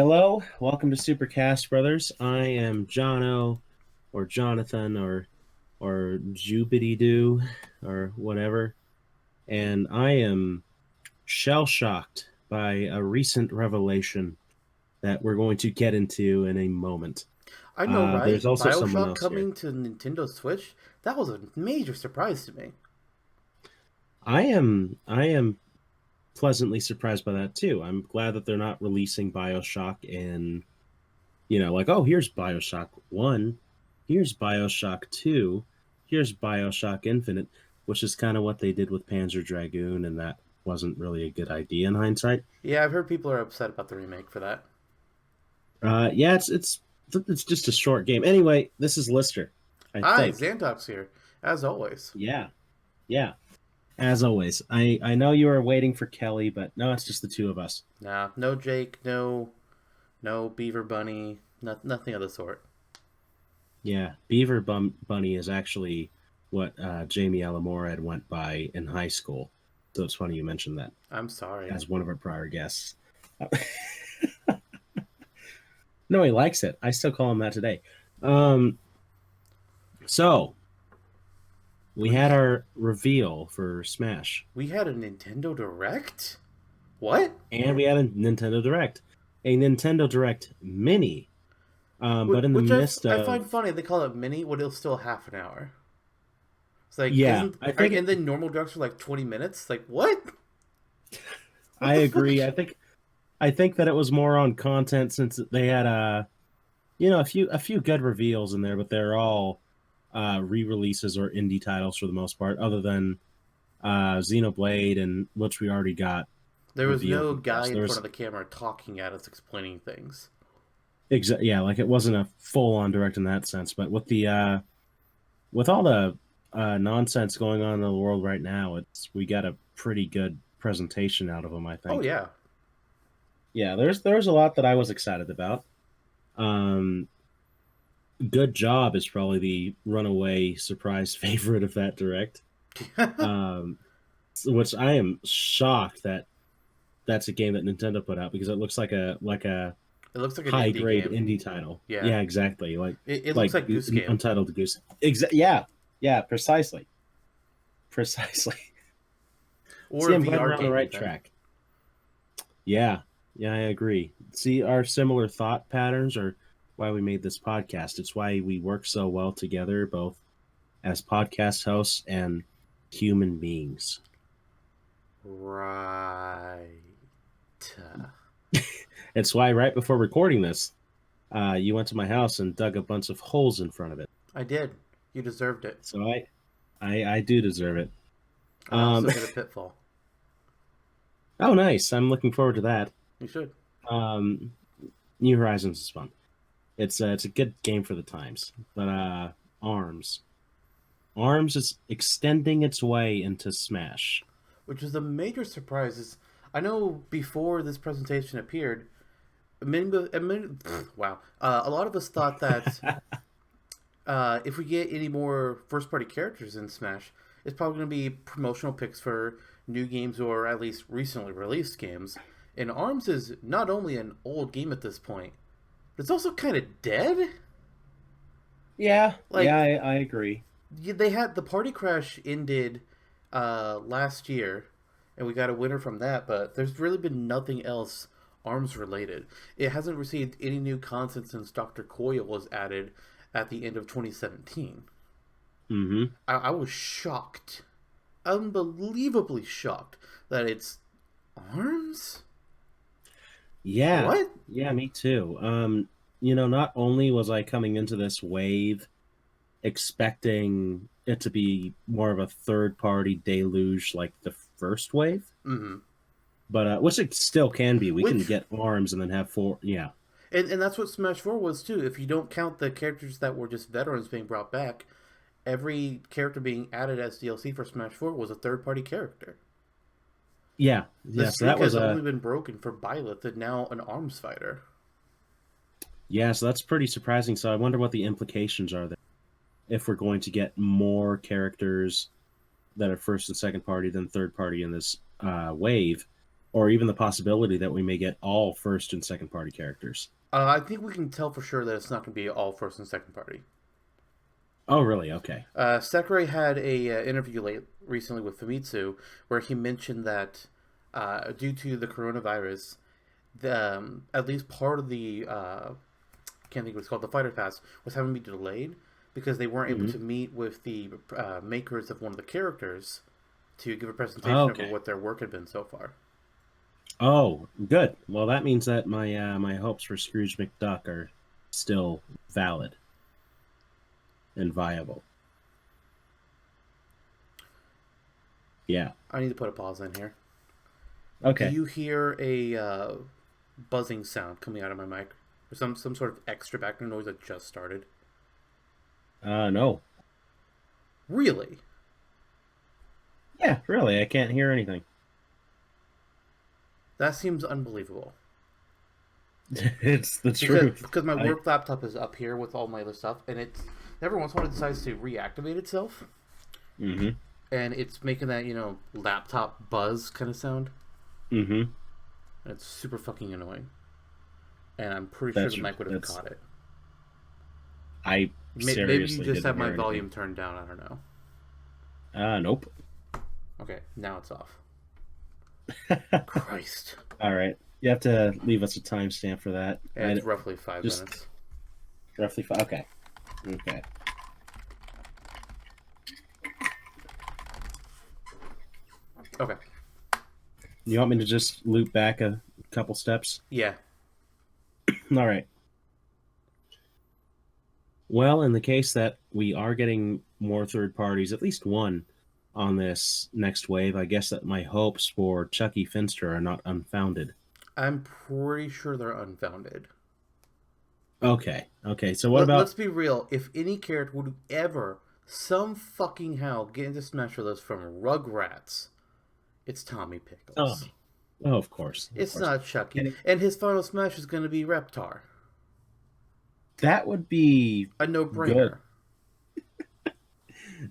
Hello, welcome to Supercast Brothers. I am Jonno, or Jonathan, or Jubity Doo, or whatever, and I am shell shocked by a recent revelation that we're going to get into in a moment. I know, There's right? also someone BioShock else here. coming to Nintendo Switch? That was a major surprise to me. I am pleasantly surprised by that too. I'm glad that they're not releasing BioShock in, like, oh, here's BioShock 1, here's BioShock 2, here's BioShock Infinite, which is kind of what they did with Panzer Dragoon, and that wasn't really a good idea in hindsight. Yeah, I've heard people are upset about the remake for that. Yeah, it's just a short game. Anyway, this is Lister, I Hi, think. Zantok's here, as always. Yeah, yeah. As always, I know you were waiting for Kelly, but no, it's just the two of us. Nah, no Jake, no Beaver Bunny, nothing of the sort. Yeah, Bunny is actually what Jamie Alamore had went by in high school. So it's funny you mentioned that I'm sorry. as one of our prior guests. No, he likes it. I still call him that today. Um, so we We had our reveal for Smash, we had a Nintendo Direct? What? and we had a Nintendo Direct Mini. But in the Which midst I find of, funny. They call it mini, but it's still half an hour. It's like, yeah, isn't and then normal directs are like 20 minutes? Like, what? What I the fuck? agree. I think that it was more on content since they had a few good reveals in there, but they're all re-releases or indie titles for the most part, other than Xenoblade, and which we already got There was revealed no and stuff. guy So in there front was of the camera talking at us explaining things. yeah, like it wasn't a full-on direct in that sense, but with all the nonsense going on in the world right now, we got a pretty good presentation out of them, I Oh think. yeah. Yeah, there's a lot that I was excited about. Um, Good Job is probably the runaway surprise favorite of that direct. It Um, which I am shocked that that's a game that Nintendo put out because it looks like a looks like an high indie grade game. indie title. Yeah. Yeah, exactly. It looks Like like Goose Game. Untitled Goose. Yeah, yeah, precisely, precisely. Or See, a I'm glad we're VR on the game right even. track. Yeah, yeah, I agree. See, our similar thought patterns are why we made this podcast. It's why we work so well together, both as podcast hosts and human beings. Right. It's why right before recording this, you went to my house and dug a bunch of holes in front of it. I did. You deserved it. So I do deserve it. I Um, also did a pitfall. oh, nice. I'm looking forward to that. You should. Um, New Horizons is fun. It's a good game for the times. But Arms, Arms is extending its way into Smash. Which was a major surprise. I know before this presentation appeared, wow, a lot of us thought that if we get any more first party characters in Smash, it's probably going to be promotional picks for new games or at least recently released games. And Arms is not only an old game at this point, but it's also kind of dead. Yeah, yeah, Like I agree. they had the Party Crash ended last year, and we got a winner from that. But there's really been nothing else Arms related. It hasn't received any new content since Doctor Coil was added at the end of 2017. Mm-hmm. I was shocked, unbelievably shocked that it's Arms. Yeah, What? yeah, me too. Not only was I coming into this wave expecting it to be more of a third party deluge like the first wave, Mm-hmm. but which it still can be. We can Which get arms and then have four. Yeah, and that's what Smash 4 was too. If you don't count the characters that were just veterans being brought back, every character being added as DLC for Smash 4 was a third party character. yeah, The yeah. So streak that was has only a been broken for Byleth and now an arms fighter. yeah. So that's pretty surprising. So I wonder what the implications are there. If we're going to get more characters that are first and second party than third party in this wave, or even the possibility that we may get all first and second party characters. I think we can tell for sure that it's not going to be all first and second party. Oh, really? Okay. Sakurai had a interview recently with Famitsu where he mentioned that due to the coronavirus, at least part of the I can't think what it's called, the fighter pass was having to be delayed because they weren't able Hmm. to meet with the makers of one of the characters to give a Oh, presentation over okay. what their work had been so far. Oh, good. Well, that means that my hopes for Scrooge McDuck are still valid and viable. Yeah. I need to put a pause in here. Do Okay. you hear a buzzing sound coming out of my mic? Or some sort of extra background noise that just started? No. Really? Yeah, really, I can't hear anything. That seems unbelievable. It's the Because truth. my I. work laptop is up here with all my other stuff, and it's every once in a while it decides to reactivate itself, Mm-hmm. and it's making that laptop buzz kind of sound. Mm-hmm. And it's super fucking annoying, and I'm pretty sure That's the mic would have that's. caught it. I Maybe you seriously just didn't have my hear anything. volume turned down. I don't know. Nope. Okay, now it's off. Christ. All right. You have to leave us a timestamp for that. And I it's roughly 5 minutes. just roughly. Okay. Okay. Okay. You want me to just loop back a couple steps? Yeah. All right. Well, in the case that we are getting more third parties, at least one on this next wave, I guess that my hopes for Chucky Finster are not unfounded. I'm pretty sure they're unfounded. Okay. Okay. So what about? Let's be real. If any character would ever, some fucking how, get into Smash with us from Rugrats, it's Tommy Oh, Pickles. oh, of course, of It's course. not Chucky. And And his final Smash is going to be Reptar. that would be A no good. brainer.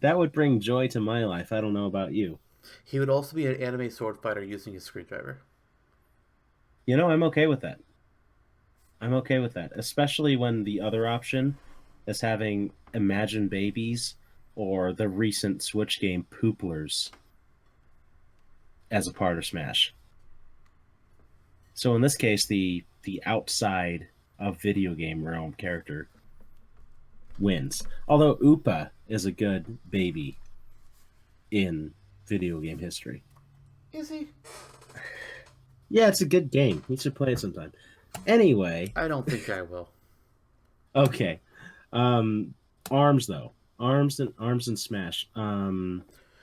That would bring joy to my life. I don't know about you. He would also be an anime sword fighter using his screwdriver. I'm okay with that. I'm okay with that, especially when the other option is having Imagine Babies or the recent Switch game Pooplers as a part of Smash. So in this case, the outside of video game realm character wins. Although Upa is a good baby in video game history. Is he? Yeah, it's a good game. You should play it sometime. Anyway, I don't think I will. okay. Um Arms though. Arms and Smash.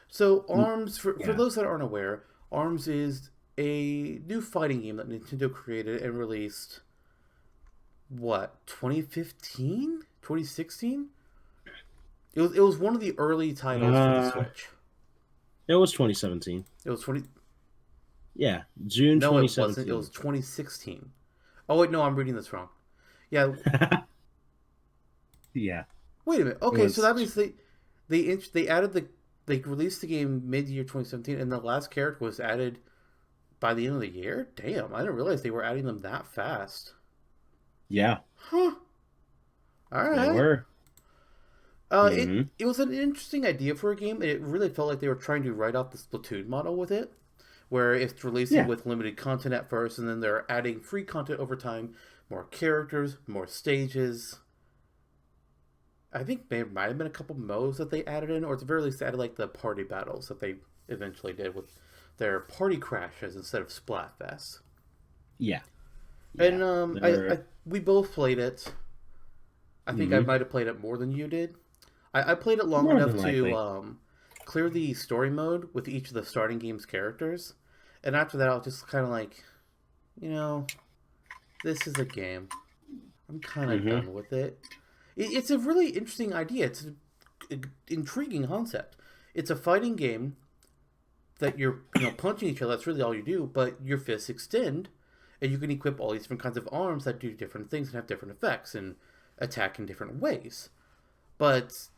So, ARMS, for Yeah. those that aren't aware, ARMS is a new fighting game that Nintendo created and released, what, 2015? 2016? It was one of the early titles for the Uh Switch. it was 2017. It was 20. Yeah, June No, it wasn't. It was 2017. 2016. Oh, wait, no, I'm reading this wrong. Yeah, Yeah, wait a minute. it Okay, so was. that means they added they released the game mid year 2017, and the last character was added by the end of the year. Damn, I didn't realize they were adding them that fast. Yeah, Huh. All they right. were. It Hmm. it was an interesting idea for a game, and it really felt like they were trying to write off the Splatoon model with it, where it's releasing Yeah. with limited content at first, and then they're adding free content over time, more characters, more stages. I think there might have been a couple modes that they added in, or at the very least, they added like the party battles that they eventually did with their party crashes instead of Splatfest. Yeah. And Yeah. They're. we both played it. I think I Hmm. might have played it more than you did. I played it long More enough than to likely. clear the story mode with each of the starting game's characters, and after that, I was just kind of like, you know, this is a game. I'm kind of Hmm. done with it. It's a really interesting idea. It's an intriguing concept. It's a fighting game that you're punching each other. That's really all you do, but your fists extend, and you can equip all these different kinds of arms that do different things and have different effects and attack in different ways. But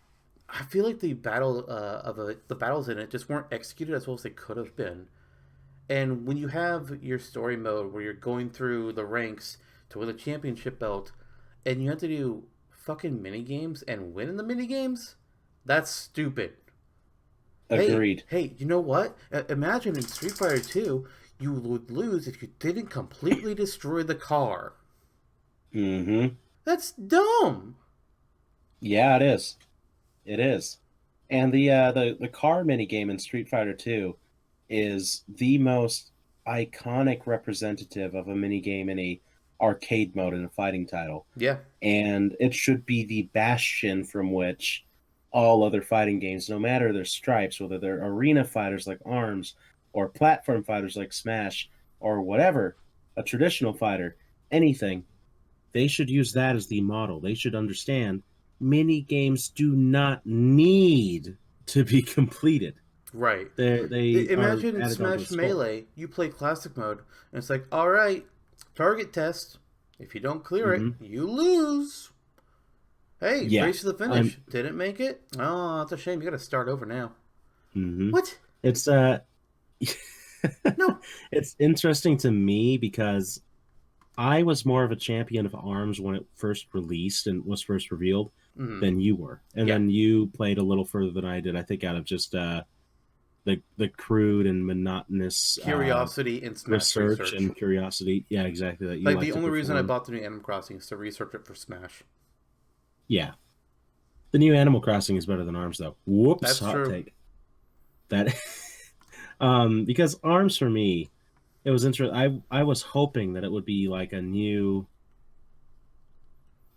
I feel like the battles in it just weren't executed as well as they could have been, And when you have your story mode where you're going through the ranks to win the championship belt, and you have to do fucking mini games and win in the mini games, that's stupid. Hey, Agreed. hey, you know what? Imagine in Street Fighter 2, you would lose if you didn't completely destroy the car. Mm-hmm. That's dumb. Yeah, it is. It is. And the car mini game in Street Fighter 2 is the most iconic representative of a mini game in a arcade mode in a fighting title. Yeah, And it should be the bastion from which all other fighting games, no matter their stripes, whether they're arena fighters like ARMS or platform fighters like Smash or whatever, a traditional fighter, anything, they should use that as the model. They should understand mini games do not need to be completed. right. They are Imagine in added onto the Smash score. Melee, you play classic mode, and it's like, all right, target test. If you don't clear it, Hmm. you lose. Hey, Yeah, race to the I'm. finish. Didn't make it? Oh, that's a shame. You got to start over now. Hmm. What? It's No. it's interesting to me because I was more of a champion of ARMS when it first released and was first revealed Mm, than you were, and yeah. then you played a little further than I did. I think out of just the crude and monotonous Curiosity and Smash research research. and curiosity. Yeah, exactly, that you Like, like the to only reason I perform. bought the new Animal Crossing is to research it for Smash. Yeah, the new Animal Crossing is better than ARMS though. Whoops, That's hot true. take. That because ARMS for me, it was interesting. I was hoping that it would be like a A new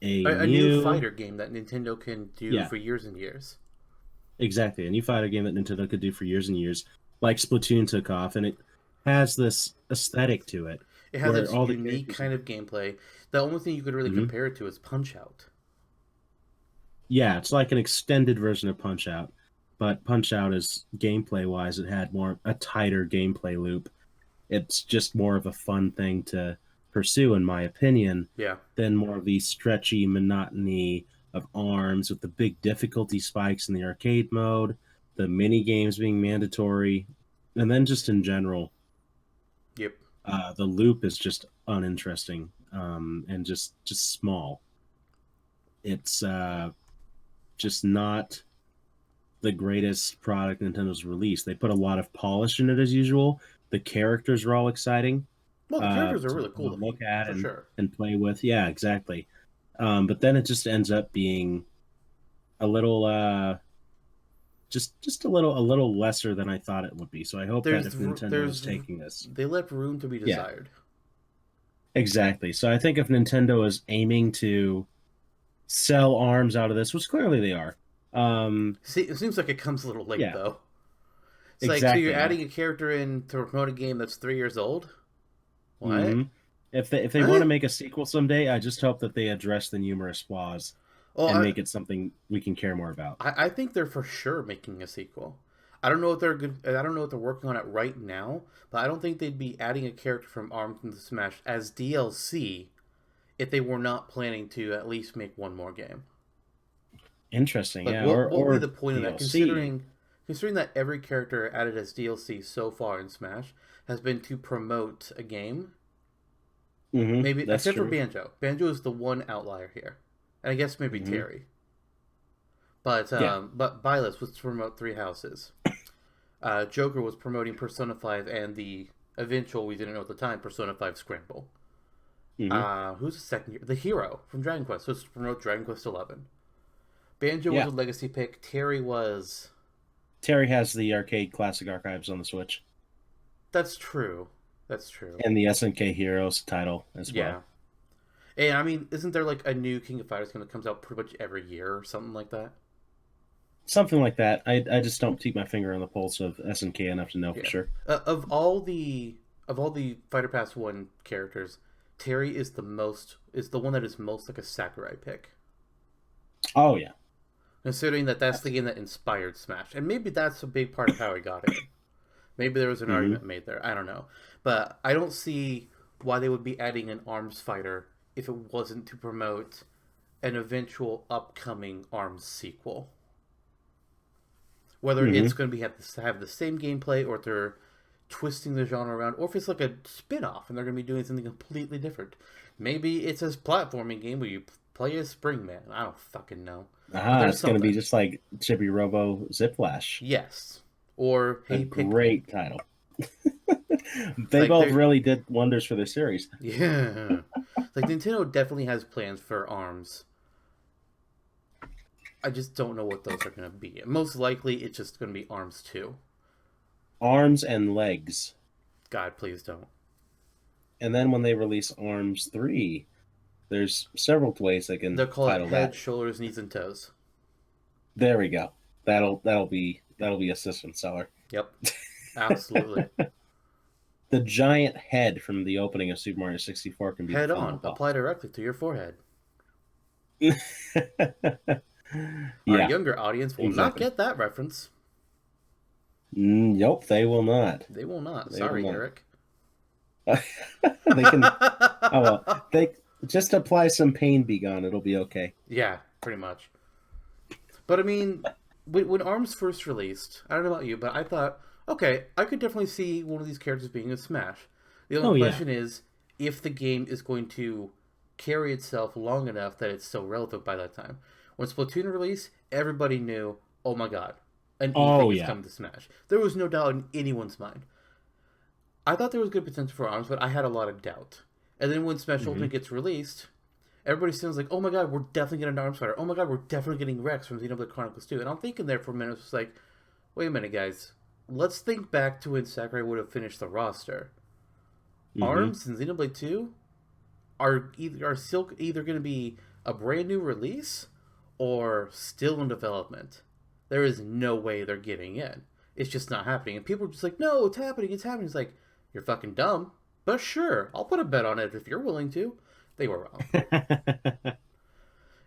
new fighter game that Nintendo can do yeah, for years and years. exactly, a new fighter game that Nintendo could do for years and years, like Splatoon took off, and it has this aesthetic to it It has where its all the unique characters are. kind of gameplay. The only thing you could really Mhm. compare it to is Punch Out. Yeah, it's like an extended version of Punch Out, but Punch Out is gameplay wise, it had more a tighter gameplay loop. It's just more of a fun thing to pursue, in my opinion, Yeah. than more of the stretchy monotony of ARMS with the big difficulty spikes in the arcade mode, the mini games being mandatory, and then just in general, Yep. the loop is just uninteresting and just small. It's just not the greatest product Nintendo's released. They put a lot of polish in it as usual. The characters are all exciting Well, the characters are to really cool looking, look at for sure. and play with. Yeah, exactly. But then it just ends up being a little just a little lesser than I thought it would be. So I hope that There's if Nintendo is there's taking this, they left room to be yeah, desired. exactly. So I think if Nintendo is aiming to sell arms out of this, which clearly they are, See, it seems like it comes a little late yeah, though. It's like, so you're exactly. adding a character in to promote a game that's 3 years old. What? Hmm. If they want to What? make a sequel someday, I just hope that they address the numerous flaws Well, and make it something we can care more about. I think they're for sure making a sequel. I don't know if they're good. I don't know if they're working on it right now, but I don't think they'd be adding a character from Arms into Smash as DLC if they were not planning to at least make one more game. Interesting, Like, yeah, what would be or the point of that? DLC. Considering that every character added as DLC so far in Smash has been to promote a game. Maybe That's except for true. Banjo. Banjo is the one outlier here, and I guess maybe Hmm. Terry. But Yeah, Byleth was to promote Three Houses. Joker was promoting Persona 5 and the eventual, we didn't know at the time, Persona 5 Scramble. hmm Who's the second year? The Hero from Dragon Quest was to promote Dragon Quest 11. Banjo was yeah. a legacy pick. Terry was. Terry has the arcade classic archives on the Switch That's true. That's true. and the SNK Heroes title as Yeah. well. And I mean, isn't there like a new King of Fighters game that comes out pretty much every year or something like that? Something like that. I just don't keep my finger on the pulse of SNK enough to know for Yeah. sure. Of all the Fighter Pass 1 characters, Terry is the one that is most like a Sakurai pick. Oh yeah, Considering that that's the game that inspired Smash, and maybe that's a big part of how he got in. Maybe there was an hmm argument made there. I don't know, but I don't see why they would be adding an Arms fighter if it wasn't to promote an eventual upcoming Arms sequel. Whether it's hmm going to have the same gameplay or if they're twisting the genre around, or if it's like a spin-off and they're going to be doing something completely different. Maybe it's a platforming game where you play as Springman. I don't fucking know. But there's It's going to be something. just like Chibi Robo Ziplash. Yes. Or A Hey Pikmin. great title. They Like both they're really did wonders for the series. yeah. Like Nintendo definitely has plans for ARMS. I just don't know what those are going to be. Most likely it's just going to be ARMS 2. Arms and legs. God, please don't. And then when they release Arms 3, there's several ways they They'll can call it title head, that. shoulders, knees, and toes. There we go. That'll be a system seller. Yep. Absolutely. The giant head from the opening of Super Mario 64 can be the Head final on. boss. Apply directly to your forehead. Our Yeah, younger audience will not exactly. get that reference. Nope, they will not. They will not. They will Sorry, not. Eric. They can. Oh well. They just apply some pain begone. It'll be okay. Yeah, pretty much. But I mean, when ARMS first released, I don't know about you, but I thought, okay, I could definitely see one of these characters being a Smash. The only Oh yeah. question is if the game is going to carry itself long enough that it's still relevant by that time. When Splatoon released, everybody knew, oh my god, an E Oh thing is yeah. coming to Smash. There was no doubt in anyone's mind. I thought there was good potential for ARMS, but I had a lot of doubt. And then when Smash Hmm. Ultimate gets released, everybody sounds like, oh my god, we're definitely getting an ARMS fighter. Oh my god, we're definitely getting Rex from Xenoblade Chronicles 2. And I'm thinking there for a minute, it's like, wait a minute, guys. Let's think back to when Sakurai would have finished the roster. Hmm. ARMS and Xenoblade 2 are still either going to be a brand new release or still in development. There is no way they're getting in. It's just not happening. And people are just like, no, it's happening, it's happening. It's like, you're fucking dumb. But sure, I'll put a bet on it if you're willing to. They were wrong.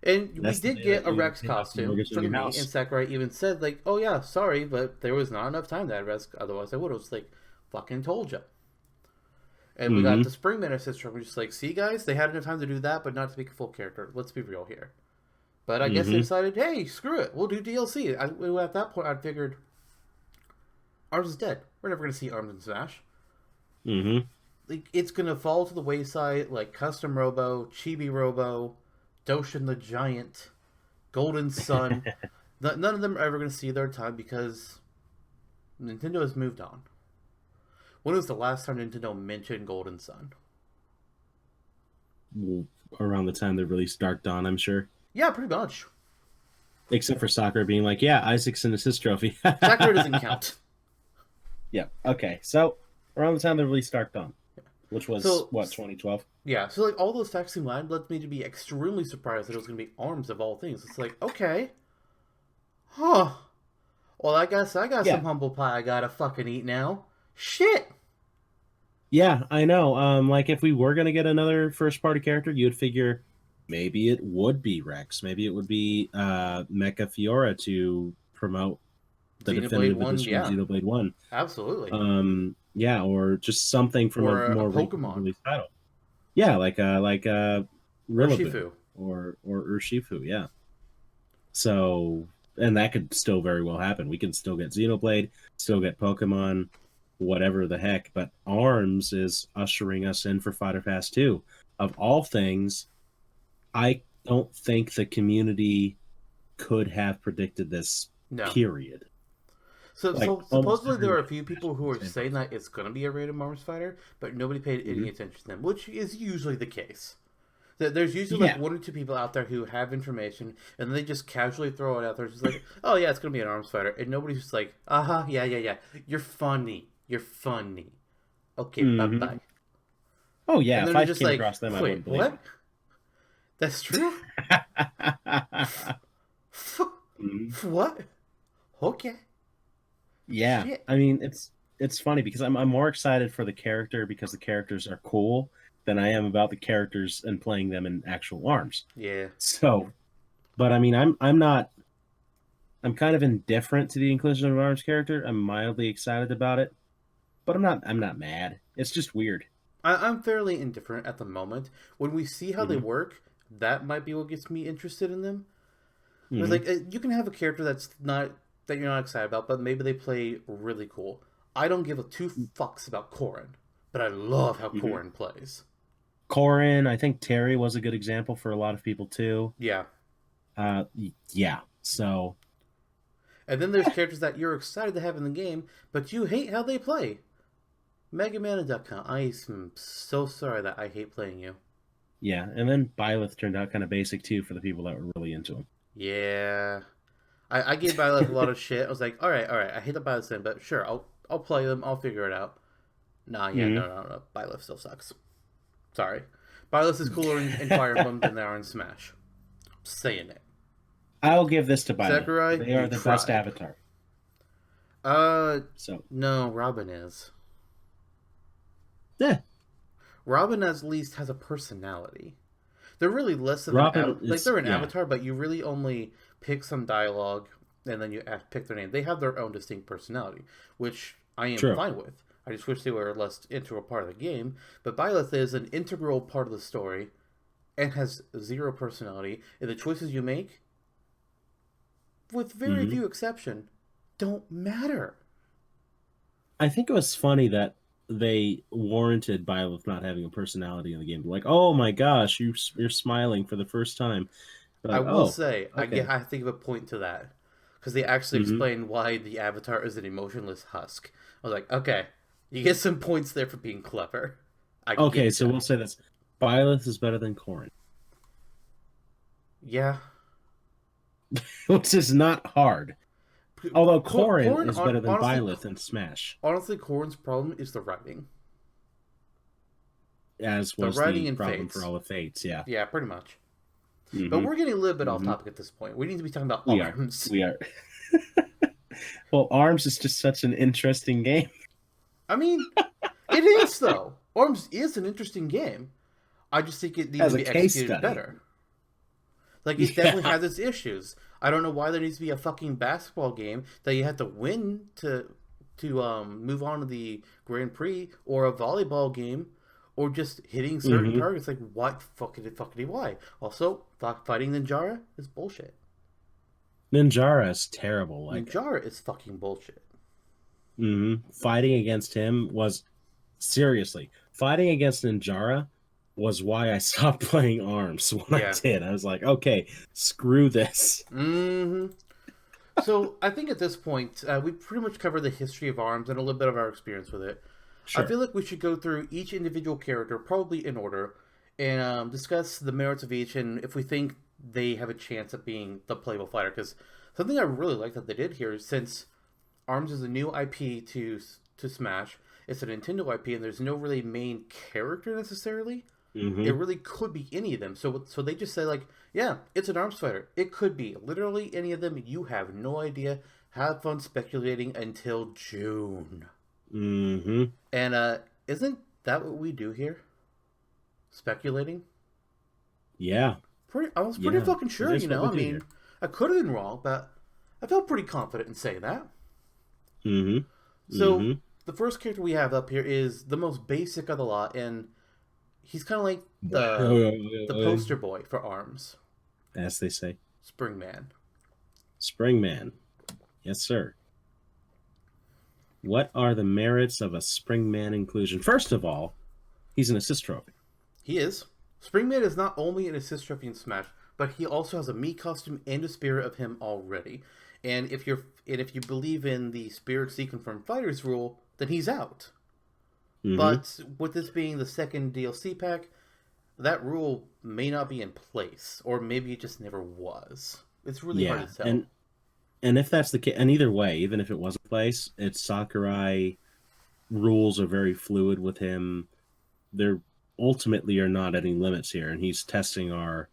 And we That's the did day get that a you Rex pay off the costume mortgage for on your me, and house. Sakurai even said, like, oh yeah, sorry, but there was not enough time to add Rex, otherwise I would have. It's like, fucking told you. And we got the Hmm. Springman assist. We're just like, see, guys, they had enough time to do that, but not to make a full character. Let's be real here. But I guess they Hmm. decided, hey, screw it, we'll do DLC. At that point, I figured Arms is dead. We're never gonna see Arms in Smash. Hmm. Like, it's gonna fall to the wayside, like Custom Robo, Chibi Robo, Doshin the Giant, Golden Sun. None of them are ever gonna see their time because Nintendo has moved on. When was the last time Nintendo mentioned Golden Sun? Around the time they released Dark Dawn, I'm sure. Yeah, pretty much. Except for Sakura being like, yeah, Isaac's in assist trophy. Sakura doesn't count. Yeah. Okay. So around the time they released Dark Dawn, which was So what, 2012? yeah, so like all those facts in mind led me to be extremely surprised that it was going to be Arms of all things. It's like, okay, huh? Well, I guess I got some Yeah. humble pie I gotta fucking eat now. Shit. Yeah, I know. Like if we were gonna get another first party character, you'd figure maybe it would be Rex. Maybe it would be Mecha Fiora to promote the Xenoblade definitive One, edition of yeah, Xenoblade One. absolutely. Yeah, or just something from a Or a more recently Pokemon released title. Yeah, like or Rillaboom Shifu. or Urshifu. Yeah. So, and that could still very well happen. We can still get Xenoblade, still get Pokemon, whatever the heck. But ARMS is ushering us in for Fighter Pass 2. Of all things, I don't think the community could have predicted this, No. period. Like, So almost supposedly there are everyone a few in Smash people is who the are same saying person. that it's gonna be a random Arms fighter, but nobody paid any Hmm. attention to them, which is usually the case. There's usually like Yeah. one or two people out there who have information, and then they just casually throw it out there. It's just like, oh yeah, it's gonna be an arms fighter, and nobody's just like, yeah, yeah, yeah. You're funny. You're funny. Okay, bye Hmm. bye. Oh, yeah. And If then they're I just came like, across them, I wait, wouldn't believe what? That's true? it. Mhm. What? Okay. Yeah, Shit. I mean it's funny because I'm more excited for the character because the characters are cool than I am about the characters and playing them in actual arms. Yeah. So, but I mean I'm kind of indifferent to the inclusion of an arms character. I'm mildly excited about it, but I'm not mad. It's just weird. I'm fairly indifferent at the moment. When we see how they Hmm. work, that might be what gets me interested in them. Because Hmm. like you can have a character that's not that you're not excited about, but maybe they play really cool. I don't give a two fucks about Corrin, but I love how Mm-hmm. Corrin plays. Corin, I think Terry was a good example for a lot of people too. Yeah. Yeah. So, And then there's characters that you're excited to have in the game, but you hate how they play. Mega Man and Duck I am so sorry that I hate playing you. yeah. And then Byleth turned out kind of basic too for the people that were really into him. Yeah. I gave Byleth a lot of shit. I was like, all right, I hate the Byleth thing, but sure, I'll play them. I'll figure it out. Nah, yeah, Mm-hmm. no. Byleth still sucks. Sorry. Byleth is cooler in Fire Emblem than they are in Smash. I'm saying it. I'll give this to Byleth. Sakurai, They you are the best tried. avatar. Uh, So, no, Robin is. yeah. Robin at least has a personality. They're really less of an Robin like is, they're an yeah, avatar, but you really only pick some dialogue and then you pick their name. They have their own distinct personality, which I am true. fine with. I just wish they were less integral part of the game. But Byleth is an integral part of the story and has zero personality. And the choices you make, with very Hmm. few exception, don't matter. I think it was funny that they warranted Byleth not having a personality in the game. Like, oh my gosh, you're smiling for the first time. I Like, will oh, say, okay. I think of a point to that because they actually Hmm. explain why the avatar is an emotionless husk. I was like, okay, you get some points there for being clever. I Okay, get so ya. we'll say this. Byleth is better than Corrin, Yeah, which is not hard. Although Corrin Corrin is better than honestly, Byleth in Smash, Corrin's problem is the writing, as the was writing the and problem for fates. all the Fates. Yeah. Yeah, pretty much. But Hmm. we're getting a little bit off Hmm. topic at this point. We need to be talking about We are. arms. We are. Well, Arms is just such an interesting game. I mean, it is though. Arms is an interesting game. I just think it needs As to a be case executed study. better. Like it definitely Yeah. has its issues. I don't know why there needs to be a fucking basketball game that you have to win to move on to the Grand Prix, or a volleyball game, or just hitting certain Hmm. targets. Like what fuckity why? Also, fighting Ninjara is bullshit. Ninjara is terrible. Like, Ninjara is fucking bullshit. fighting against him was seriously fighting against Ninjara was why I stopped playing Arms when I Yeah. did. I was like, okay, screw this. Mm-hmm. So I think at this point we pretty much covered the history of arms and a little bit of our experience with it. I Sure. feel like we should go through each individual character, probably in order, and discuss the merits of each and if we think they have a chance at being the playable fighter. Because something I really like that they did here, since Arms is a new IP to Smash, it's a Nintendo IP, and there's no really main character necessarily. It Hmm. really could be any of them. So they just say like, yeah, it's an arms fighter. It could be literally any of them. You have no idea. Have fun speculating until June. Hmm. And isn't that what we do here? Speculating? Yeah. I was pretty Yeah. fucking It sure, is you what know. we I do mean, here. I could have been wrong, but I felt pretty confident in saying that. Hmm. So Hmm. the first character we have up here is the most basic of the lot, and he's kind of like the poster boy for arms. As they say. Springman. Springman. Yes, sir. What are the merits of a Springman inclusion? First of all, he's an assist trophy. He is. Springman is not only an assist trophy in Smash, but he also has a Mii costume and a spirit of him already. And if you believe in the spirit seeking from fighters rule, then he's out. Hmm. But with this being the second DLC pack, that rule may not be in place, or maybe it just never was. It's really hard Yeah. to tell. And if that's the case, and either way, even if it was in place, it's Sakurai rules are very fluid with him. There ultimately are not any limits here, and he's testing our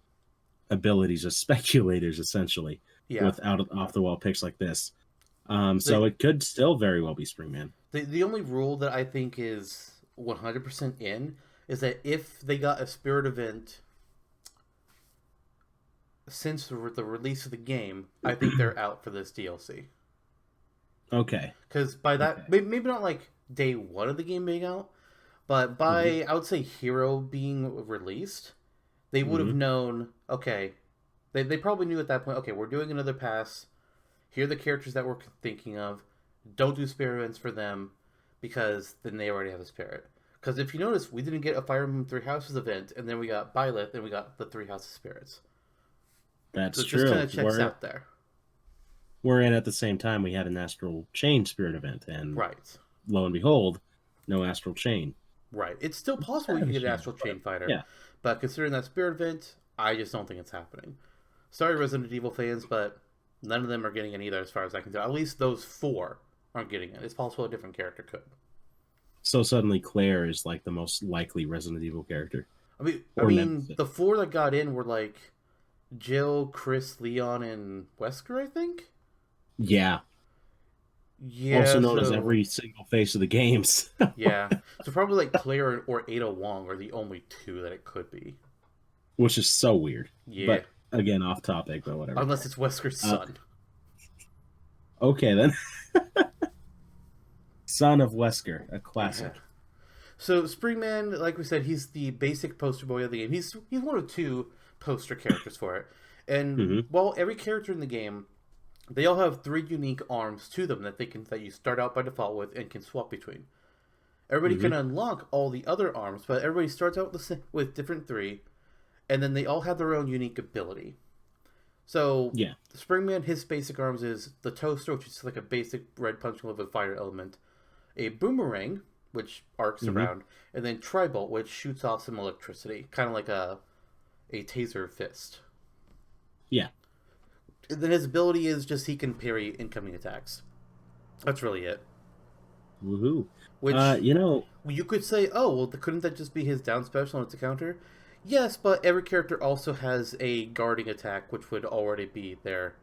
abilities as speculators essentially Yeah. with out of off the wall picks like this. So The it could still very well be Springman. the only rule that I think is 100% in is that if they got a spirit event since the release of the game, I think they're out for this DLC. Okay. Because by that, Okay. maybe not like day one of the game being out, but Hmm. by I would say Hero being released, they would have Hmm. known. Okay, they probably knew at that point. Okay, we're doing another pass. Here are the characters that we're thinking of. Don't do spirit events for them. because then they already have a spirit. Because if you notice, we didn't get a Fire Emblem Three Houses event, and then we got Byleth, and we got the Three Houses spirits. So That's it just kind true. of checks out there. We're in at the same time. We had an Astral Chain spirit event, and Right. lo and behold, no Astral Chain. Right. It's still It's possible kind you of can a get an shame, Astral but Chain Fighter, yeah. but considering that spirit event, I just don't think it's happening. Sorry, Resident Evil fans, but none of them are getting it either, as far as I can tell. At least those four aren't getting it. It's possible a different character could. So suddenly, Claire is like the most likely Resident Evil character, I or mean, Nemesis. the four that got in were like Jill, Chris, Leon, and Wesker, I think. Yeah, also Yeah, known as so every single face of the games, yeah, so probably like Claire or Ada Wong are the only two that it could be. which is so weird. Yeah, But again, off topic, but whatever. unless it's Wesker's Uh, son. okay then, Son of Wesker, a Yeah. classic. So Springman, like we said, he's the basic poster boy of the game. He's one of two poster characters for it. And Hmm. while every character in the game, they all have three unique arms to them that you start out by default with and can swap between. Everybody Hmm. can unlock all the other arms, but everybody starts out with different three, and then they all have their own unique ability. So Yeah. Springman, his basic arms is the Toaster, which is like a basic red punch with a fire element, a Boomerang, which arcs Hmm. around, and then Tribolt, which shoots off some electricity, kind of like a taser fist. Yeah. And then his ability is just he can parry incoming attacks. That's really it. Woohoo. Which You know, you could say, oh, well, couldn't that just be his down special and it's a counter? Yes, but every character also has a guarding attack, which would already be their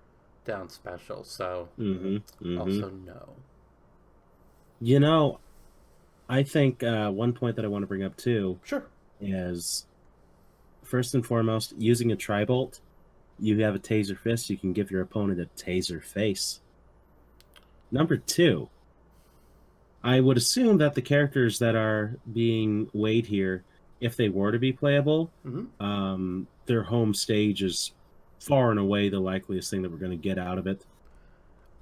down special. So, hmm hmm also no. you know, I think one point that I want to bring up too Sure. is first and foremost, using a Tribolt, you have a Taser Fist, you can give your opponent a Taser Face. Number two, I would assume that the characters that are being weighed here, if they were to be playable, Hmm. their home stage is far and away the likeliest thing that we're going to get out of it,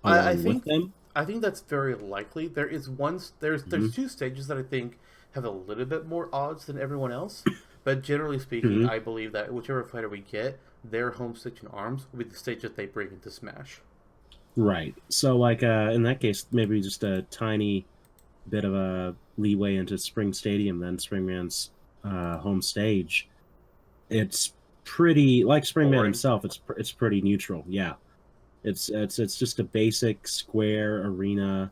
I along with think them. I think that's very likely. There is one. Hmm. There's two stages that I think have a little bit more odds than everyone else. But generally speaking, Hmm. I believe that whichever fighter we get, their home stage and arms will be the stage that they bring into Smash. Right. So, like, in that case, maybe just a tiny bit of a leeway into Spring Stadium, then Springman's home stage. It's pretty like Springman Boring. himself. It's pretty neutral. Yeah, it's just a basic square arena,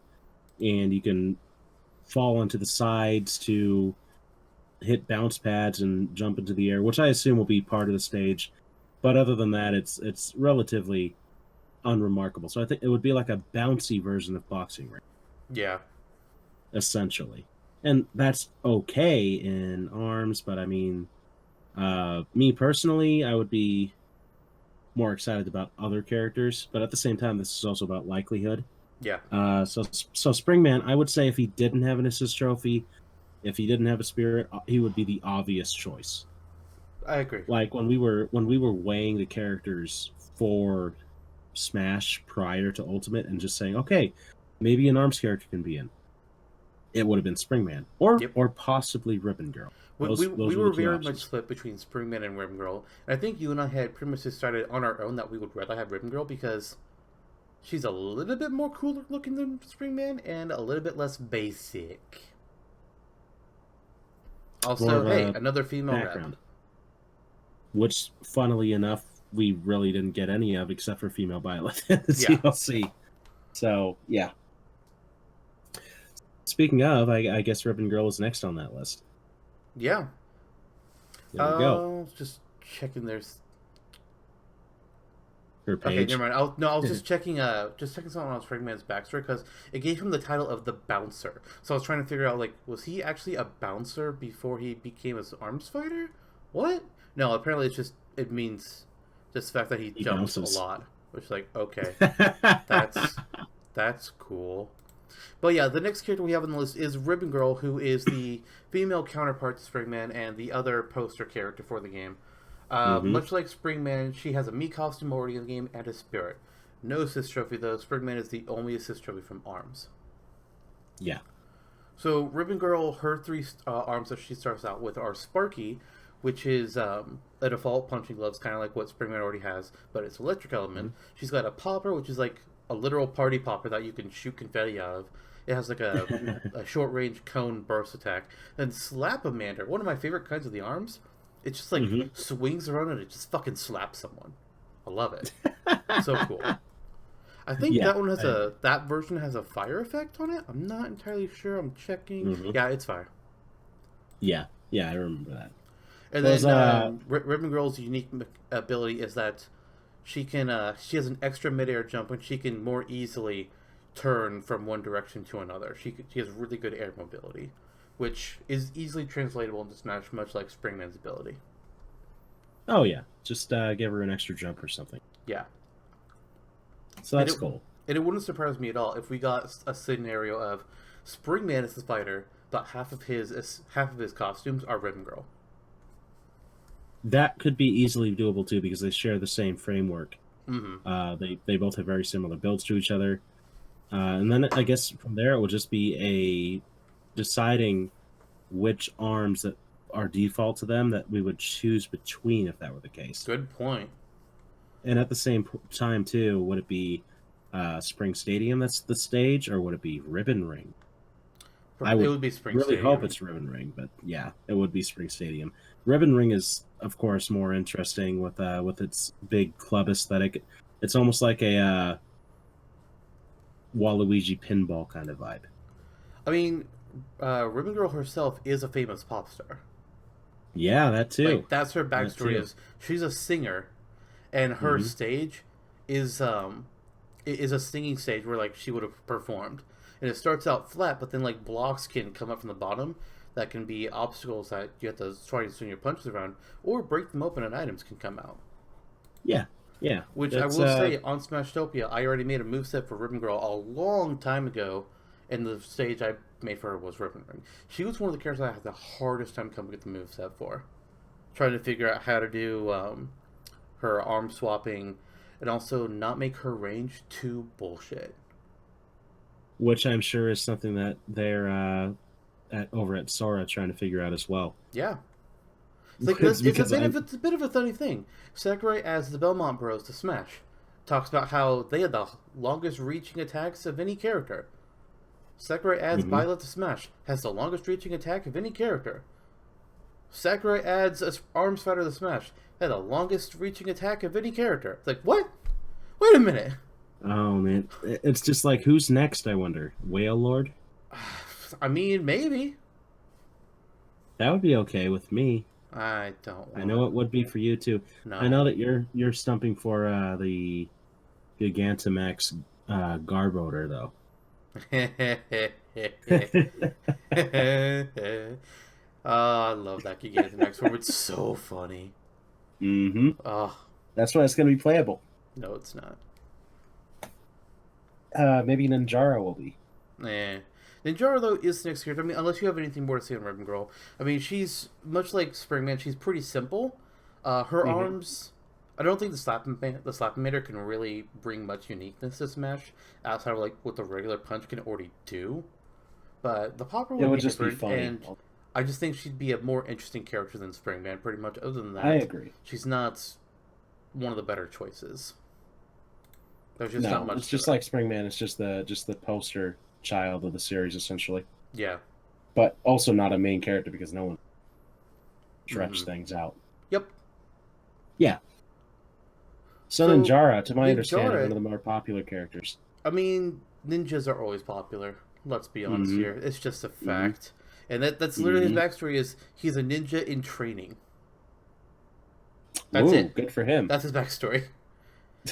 and you can fall onto the sides to hit bounce pads and jump into the air, which I assume will be part of the stage. But other than that, it's relatively unremarkable. So I think it would be like a bouncy version of boxing ring, Yeah. essentially. And that's okay in arms, but I mean, me personally, I would be more excited about other characters, but at the same time, this is also about likelihood. Yeah. So Springman, I would say if he didn't have an assist trophy, if he didn't have a spirit, he would be the obvious choice. I agree. Like when we were weighing the characters for Smash prior to Ultimate and just saying, okay, maybe an arms character can be in. It would have been Springman Yep. or possibly Ribbon Girl. Those We were the were two very much options. split between Springman and Ribbon Girl. And I think you and I had pretty much decided on our own that we would rather have Ribbon Girl because she's a little bit more cooler looking than Springman and a little bit less basic. More Also, of hey, a another female background, which, funnily enough, we really didn't get any of except for female Violet in the rep. Yeah. DLC. So yeah. Speaking of, I guess Ribbon Girl is next on that list. Yeah. There we go. Just checking there's Her okay, page. never mind. I was just checking something on Springman's backstory because it gave him the title of the bouncer. So I was trying to figure out like, was he actually a bouncer before he became an arms fighter? What? No, apparently it means just the fact that he jumps bounces. a lot. Which like, okay, that's that's cool. But yeah, the next character we have on the list is Ribbon Girl, who is the female counterpart to Springman and the other poster character for the game. Hmm. Much like Springman, she has a Mii costume already in the game and a spirit. No assist trophy though. Springman is the only assist trophy from Arms. Yeah. So Ribbon Girl, her three arms that she starts out with are Sparky, which is a default punching gloves, kind of like what Springman already has, but it's electric element. Mhm. She's got a popper, which is like a literal party popper that you can shoot confetti out of. It has like a short range cone burst attack. Then Slap-O-Mander, one of my favorite kinds of the arms. It just like Mhm. swings around and it just fucking slaps someone. I love it. So cool. I think Yeah, that one has I agree. that version has a fire effect on it. I'm not entirely sure. I'm checking. Mhm. Yeah, it's fire. Yeah, yeah, I remember that. And Was then Ribbon Girl's unique ability is that she has an extra midair jump and she can more easily turn from one direction to another. She has really good air mobility, which is easily translatable into Smash, much like Springman's ability. oh yeah, just give her an extra jump or something. Yeah, So and that's cool. it wouldn't surprise me at all if we got a scenario of Springman is the fighter, but half of his costumes are Ribbon Girl. That could be easily doable too because they share the same framework. Mm-hmm. They both have very similar builds to each other. And then I guess from there it will just be a deciding which arms that are default to them that we would choose between if that were the case. Good point. And at the same time too, would it be Spring Stadium that's the stage, or would it be Ribbon Ring? I It would would be Spring really hope Stadium. it's Ribbon Ring, but yeah, it would be Spring Stadium. Ribbon Ring is, of course, more interesting with its big club aesthetic. It's almost like a Waluigi pinball kind of vibe. I mean, Ribbon Girl herself is a famous pop star. Yeah, that too. Like that's her That backstory too. is she's a singer, and her Hmm. stage is is a singing stage where like she would have performed, and it starts out flat, but then like blocks can come up from the bottom that can be obstacles that you have to try to swing your punches around, or break them open and items can come out. Yeah, yeah. Which I That's will say on Smashtopia, I already made a moveset for Ribbon Girl a long time ago, and the stage I made for her was Ribbon Ring. She was one of the characters I had the hardest time coming to get the moveset for. Trying to figure out how to do her arm swapping and also not make her range too bullshit. which I'm sure is something that they're over at Sora trying to figure out as well. Yeah. It's like It's because I it's a bit of a funny thing. Sakurai adds the Belmont Bros to Smash. Talks about how they had the longest reaching attacks of any character. Sakurai adds mhm. Violet to Smash. Has the longest reaching attack of any character. Sakurai adds a Arms Fighter to Smash. Had the longest reaching attack of any character. It's like, what? Wait a minute. Oh man, it's just like who's next? I wonder. Whale Lord? I mean, maybe. That would be okay with me. I don't I want. know it would be for you too. I No. know that you're stumping for the Gigantamax Garbodor though. Oh, I love that Gigantamax form. It's so funny. Mm-hmm. Oh, That's why it's going to be playable. no, it's not. Maybe Ninjara will be. Eh. Ninjara, though, is the next character. I mean, unless you have anything more to say on Ribbon Girl. I mean, she's, much like Springman, she's pretty simple. Her Mm-hmm. arms... I don't think the slapping meter can really bring much uniqueness to Smash outside of like what the regular punch can already do. But the popper It would would be just be different, funny. and I just think she'd be a more interesting character than Springman. Pretty much. Other than I that, agree. she's not one of the better choices. There's just not No, much it's to just her. like Springman. It's just the poster child of the series essentially, Yeah. but also not a main character because no one stretch Mm-hmm. things out. Yep. Yeah. So So Ninjara, to my understanding, one Ninjara, of the more popular characters. I mean, ninjas are always popular. Let's be honest Mm-hmm. here. It's just a Mm-hmm. fact. And that's literally his Mm-hmm. backstory is he's a ninja in training. That's Ooh, it. good for him. That's his backstory.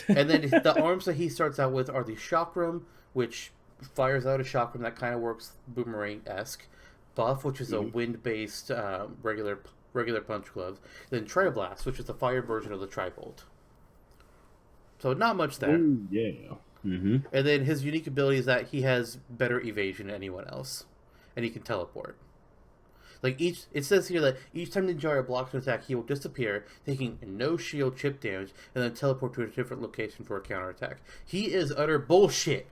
And then the arms that he starts out with are the Chakram, which fires out a Chakram that kind of works boomerang esque. Buff, which is a Mhm. wind based regular punch glove. Then Triblast, which is the fire version of the Tribolt. So not much there. Oh yeah. Mm-hmm. And then his unique ability is that he has better evasion than anyone else, and he can teleport. Like it says here that each time Ninjara blocks an attack, he will disappear, taking no shield chip damage, and then teleport to a different location for a counterattack. He is utter bullshit.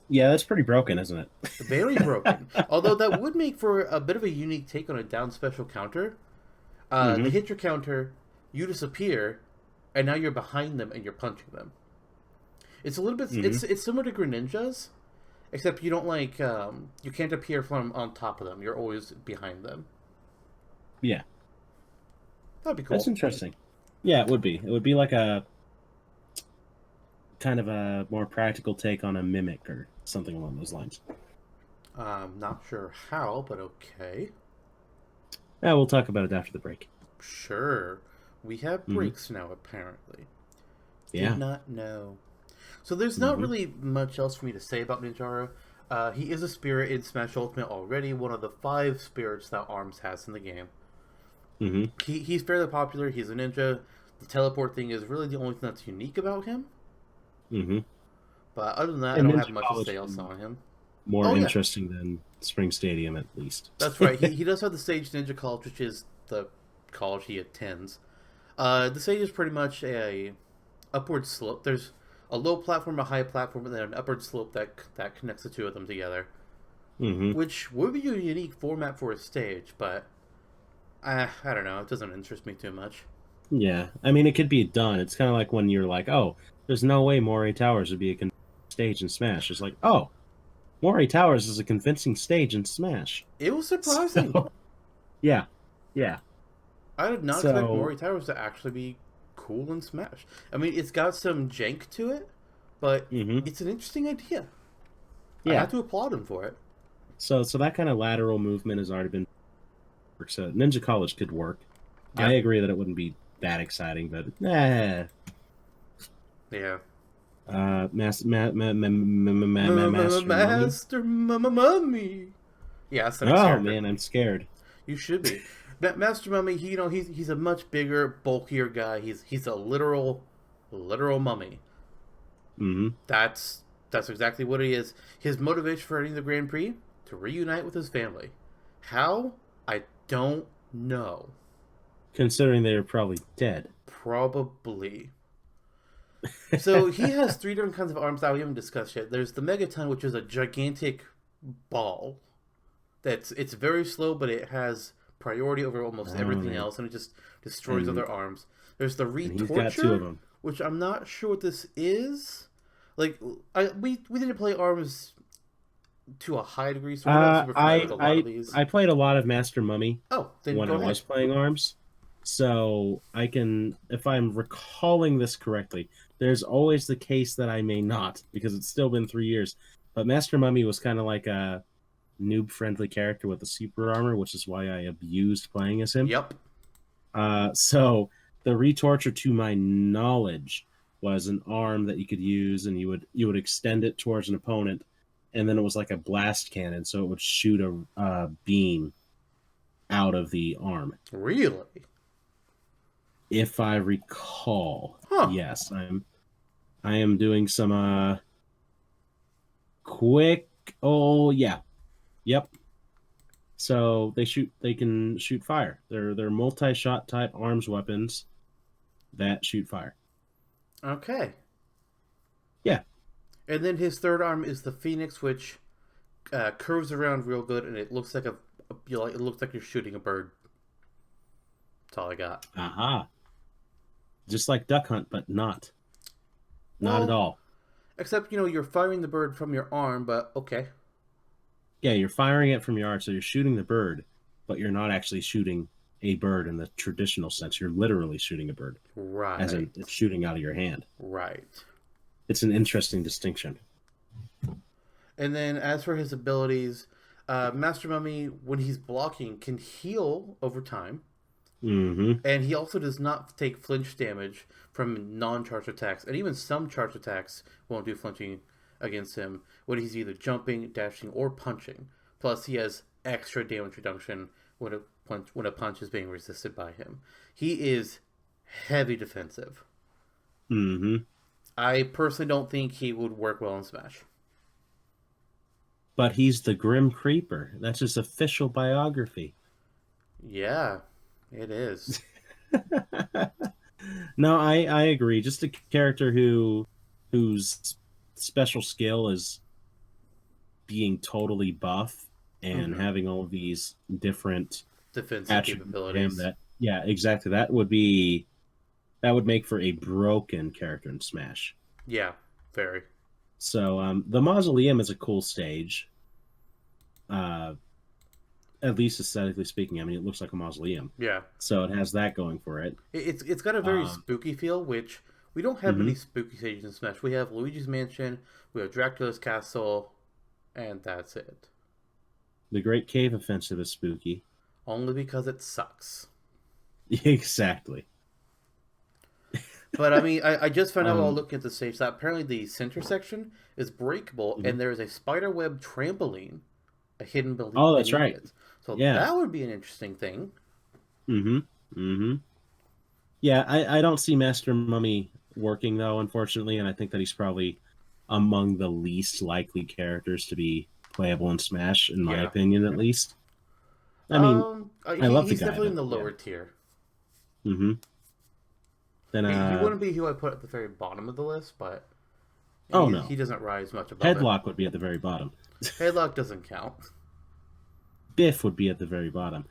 Yeah, that's pretty broken, isn't it? Very broken. Although that would make for a bit of a unique take on a down special counter. They Mm-hmm. hit your counter, you disappear, and now you're behind them and you're punching them. It's a little bit. Mm-hmm. It's similar to Greninjas, except you don't like. You can't appear from on top of them. You're always behind them. Yeah, That'd be that's cool. interesting. Yeah, it would be. It would be like a kind of a more practical take on a mimic or something along those lines. Not sure how, but okay. Yeah, we'll talk about it after the break. Sure. We have Mm-hmm. breaks now, apparently. Did Yeah. not know. So there's not Mm-hmm. really much else for me to say about Ninjara. He is a spirit in Smash Ultimate already, one of the 5 spirits that Arms has in the game. Mm-hmm. He's fairly popular. He's a ninja. The teleport thing is really the only thing that's unique about him. Mm-hmm. But other than that, I And don't Ninja have much to College say else is on him. more Oh yeah, interesting than Spring Stadium, at least. that's right. He does have the Sage Ninja College, which is the college he attends. The Sage is pretty much a upward slope. There's a low platform, a high platform, and then an upward slope that connects the two of them together, Mm-hmm. which would be a unique format for a stage. But I don't know. It doesn't interest me too much. Yeah, I mean, it could be done. It's kind of like when you're like, oh, there's no way Moray Towers would be a stage in Smash. It's like, oh, Moray Towers is a convincing stage in Smash. It was surprising. So, yeah, yeah. I did not expect So, Mori Towers to actually be cool in Smash. I mean, it's got some jank to it, but hmm it's an interesting idea. I yeah. have to applaud him for it. So that kind of lateral movement has already been. So Ninja College could work. I Yep. agree that it wouldn't be that exciting, but eh. Yeah. Master Mummy. Master Mummy. Yeah, that's the next Oh character. man, I'm scared. You should be. Master Mummy, he's a much bigger, bulkier guy. He's a literal mummy. hmm That's exactly what he is. His motivation for entering the Grand Prix to reunite with his family. How? I don't know. Considering they're probably dead. Probably. So he has 3 different kinds of arms that we haven't discussed yet. There's the Megaton, which is a gigantic ball. It's very slow, but it has priority over almost Oh everything man, else, and it just destroys and other arms. There's the and he's got 2 of Retorture, them. which I'm not sure what this is. Like, we didn't play arms to a high degree, so we're not Uh, super familiar with I a lot of I these. I played a lot of Master Mummy Oh, then when go I ahead. was playing ARMS, so I can, if I'm recalling this correctly, there's always the case that I may not because it's still been 3 years. But Master Mummy was kind of like a noob-friendly character with a super armor, which is why I abused playing as him. Yep. So the Retorture, to my knowledge, was an arm that you could use, and you would extend it towards an opponent, and then it was like a blast cannon, so it would shoot a beam out of the arm. Really? If I recall, Huh. yes, I am doing some quick. Oh yeah, yep. So they can shoot fire. They're multi-shot type arms weapons that shoot fire. Okay. Yeah. And then his third arm is the Phoenix, which curves around real good, and it looks like it looks like you're shooting a bird. That's all I got. Aha. Just like Duck Hunt, but not at Well, all. except you're firing the bird from your arm, but okay. Yeah, you're firing it from your arm, so you're shooting the bird, but you're not actually shooting a bird in the traditional sense. You're literally shooting a bird, as Right. in it's shooting out of your hand. Right. It's an interesting distinction. And then as for his abilities, Master Mummy, when he's blocking, can heal over time. Mm-hmm. And he also does not take flinch damage from non-charge attacks. And even some charge attacks won't do flinching against him when he's either jumping, dashing, or punching. Plus, he has extra damage reduction when a punch is being resisted by him. He is heavy defensive. Mm-hmm. I personally don't think he would work well in Smash. But he's the Grim Creeper. That's his official biography. Yeah, it is. No, I agree. Just a character whose special skill is being totally buff and Mm-hmm. having all of these different Defensive attributes to him capabilities. that yeah, exactly. That would make for a broken character in Smash. Yeah, very. So the Mausoleum is a cool stage. Uh, at least aesthetically speaking. I mean, it looks like a mausoleum, Yeah. so it has that going for it. It's got a very Um, spooky feel, which we don't have many mhm. spooky stages in Smash. We have Luigi's Mansion, we have Dracula's Castle, and that's it. The Great Cave Offensive is spooky. Only because it sucks. Exactly. But I mean, I just found out while Um, looking at the stage that apparently the center section is breakable, mhm. and there is a spiderweb trampoline hidden Oh, that's beneath right. it. So Yeah. that would be an interesting thing. Mm-hmm. Mm-hmm. Yeah, I don't see Master Mummy working though, unfortunately, and I think that he's probably among the least likely characters to be playable in Smash, in my Yeah. opinion, at least. I mean, I love the He's guy, definitely in but the yeah. lower tier. Mm-hmm. Then He wouldn't be who I put at the very bottom of the list, but oh he no, doesn't rise much above it. Headlock would be at the very bottom. Headlock doesn't count. Biff would be at the very bottom.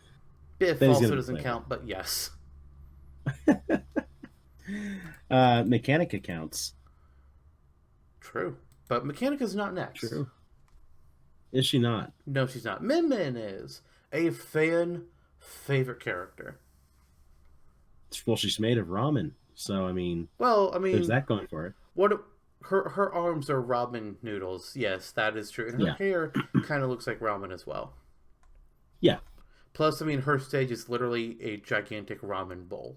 Biff Then he's also gonna be doesn't playable. count, but yes, Mechanic accounts. true. But Mechanica's not next. True. Is she not? No, she's not. Min Min is a fan favorite character. Well, she's made of ramen, so I mean, Well, I there's mean, that going for it. what her arms are ramen noodles. Yes, that is true, and her Yeah. hair kind of looks like ramen as well. Yeah. Plus, I mean, her stage is literally a gigantic ramen bowl,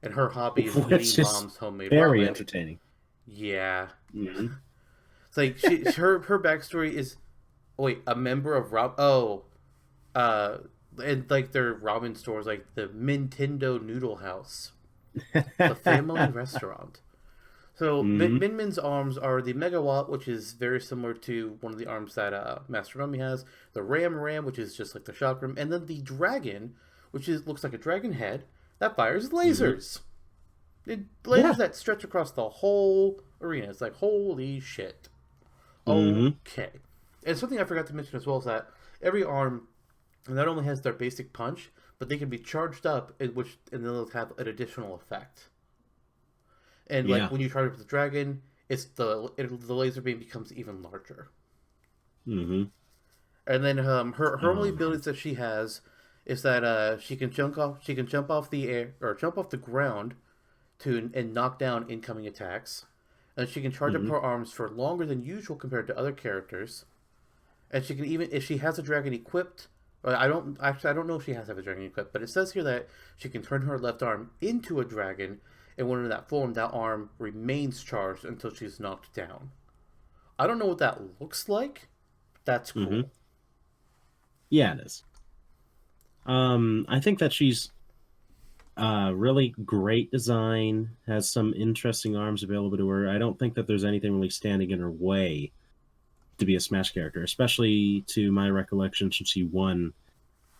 and her hobby is Which eating is mom's homemade very ramen. entertaining. Yeah, Mm-hmm. it's like her backstory is wait a member of Rob. Oh, uh, and like their ramen stores, like the Nintendo Noodle House, the family restaurant. So Mm-hmm. Min Min's arms are the Megawatt, which is very similar to one of the arms that Master Mummy has. The Ram, which is just like the chakram, and then the Dragon, which is looks like a dragon head that fires Mm-hmm. lasers. Lasers Yeah. that stretch across the whole arena. It's like holy shit. Mm-hmm. Okay. And something I forgot to mention as well is that every arm not only has their basic punch, but they can be charged up, and then they'll have an additional effect. And like Yeah. when you charge up the dragon, the laser beam becomes even larger. Mm-hmm. And then her Oh only man. abilities that she has is that she can jump off the air or jump off the ground to and knock down incoming attacks. And she can charge up Mm-hmm. her arms for longer than usual compared to other characters. And she can even if she has a dragon equipped. I don't know if she has to have a dragon equipped, but it says here that she can turn her left arm into a dragon, and when in that form, that arm remains charged until she's knocked down. I don't know what that looks like. That's Mm-hmm. cool. Yeah, it is. I think that she's really great design, has some interesting arms available to her. I don't think that there's anything really standing in her way to be a Smash character, especially to my recollection since she won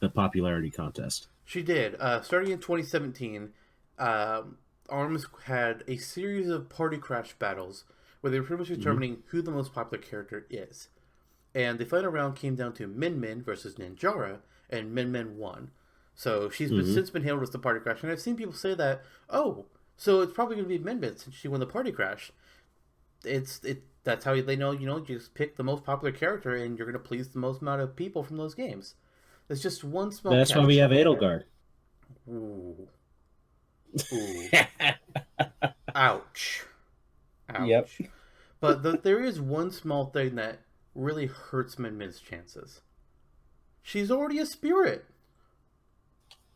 the popularity contest. She did. Starting in 2017, ARMS had a series of party crash battles where they were pretty much Mm-hmm. determining who the most popular character is. And the final round came down to Min Min versus Ninjara, and Min Min won. So Mm-hmm. since been hailed as the party crash, and I've seen people say that, oh, so it's probably going to be Min Min since she won the party crash. That's how they know you just pick the most popular character and you're going to please the most amount of people from those games. There's just one small That's why we catch. have Edelgard. Ooh, ooh, ouch, Yep. ouch. But there is one small thing that really hurts Min Min's chances. She's already a spirit.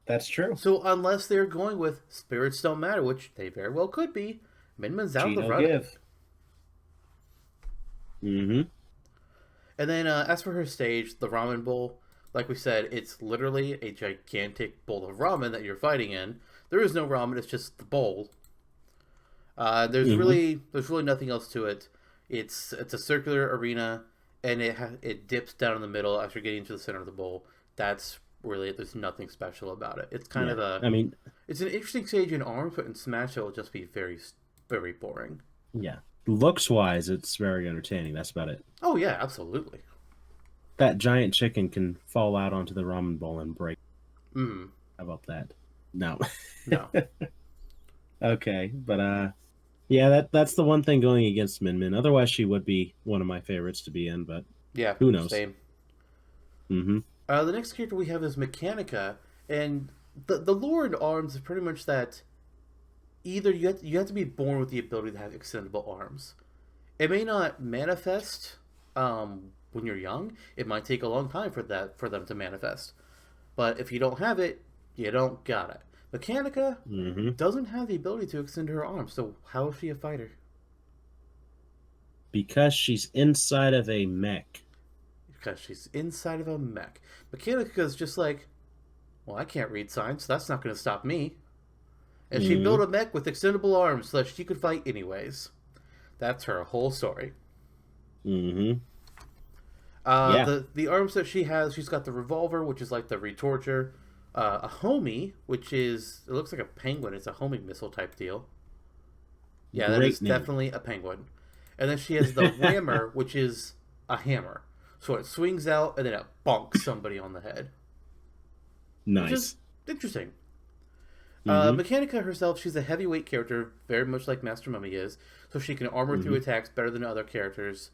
That's true. So unless they're going with spirits don't matter, which they very well could be, Min Min's out of the Gino running. give. Mm-hmm. And then as for her stage, the ramen bowl, like we said, it's literally a gigantic bowl of ramen that you're fighting in. There is no ramen; it's just the bowl. Mm-hmm. There's really nothing else to it. It's a circular arena, and it dips down in the middle after getting to the center of the bowl. That's really it. There's nothing special about it. It's kind Yeah. of a I mean, it's an interesting stage in ARMS, but in Smash it will just be very boring. yeah. Looks wise, it's very entertaining. That's about it. Oh yeah, absolutely. that giant chicken can fall out onto the ramen bowl and break. Mm, How about that? No. no. Okay, but yeah, that's the one thing going against Min Min. Otherwise, she would be one of my favorites to be in, but Yeah, who knows? same. Mm-hmm. The next character we have is Mechanica, and the lore in Arms is pretty much that either you have to be born with the ability to have extendable arms. It may not manifest when you're young. It might take a long time for them to manifest. But if you don't have it, you don't got it. Mechanica Mm-hmm. doesn't have the ability to extend her arms, so how is she a fighter? Because she's inside of a mech. Because she's inside of a mech. Mechanica is just like, well, I can't read signs, so that's not going to stop me. And she Mm-hmm. built a mech with extendable arms so that she could fight anyways. That's her whole story. Mm-hmm. Yeah. The arms that she has, she's got the revolver, which is like the retorture, a homie, which is it looks like a penguin. It's a homing missile type deal. Yeah, that is Great name. definitely a penguin. And then she has the rammer, which is a hammer. So it swings out and then it bonks somebody on the head, which is Nice. interesting. Mm-hmm. Mechanica herself, she's a heavyweight character, very much like Master Mummy is, so she can armor through Mm-hmm. attacks better than other characters.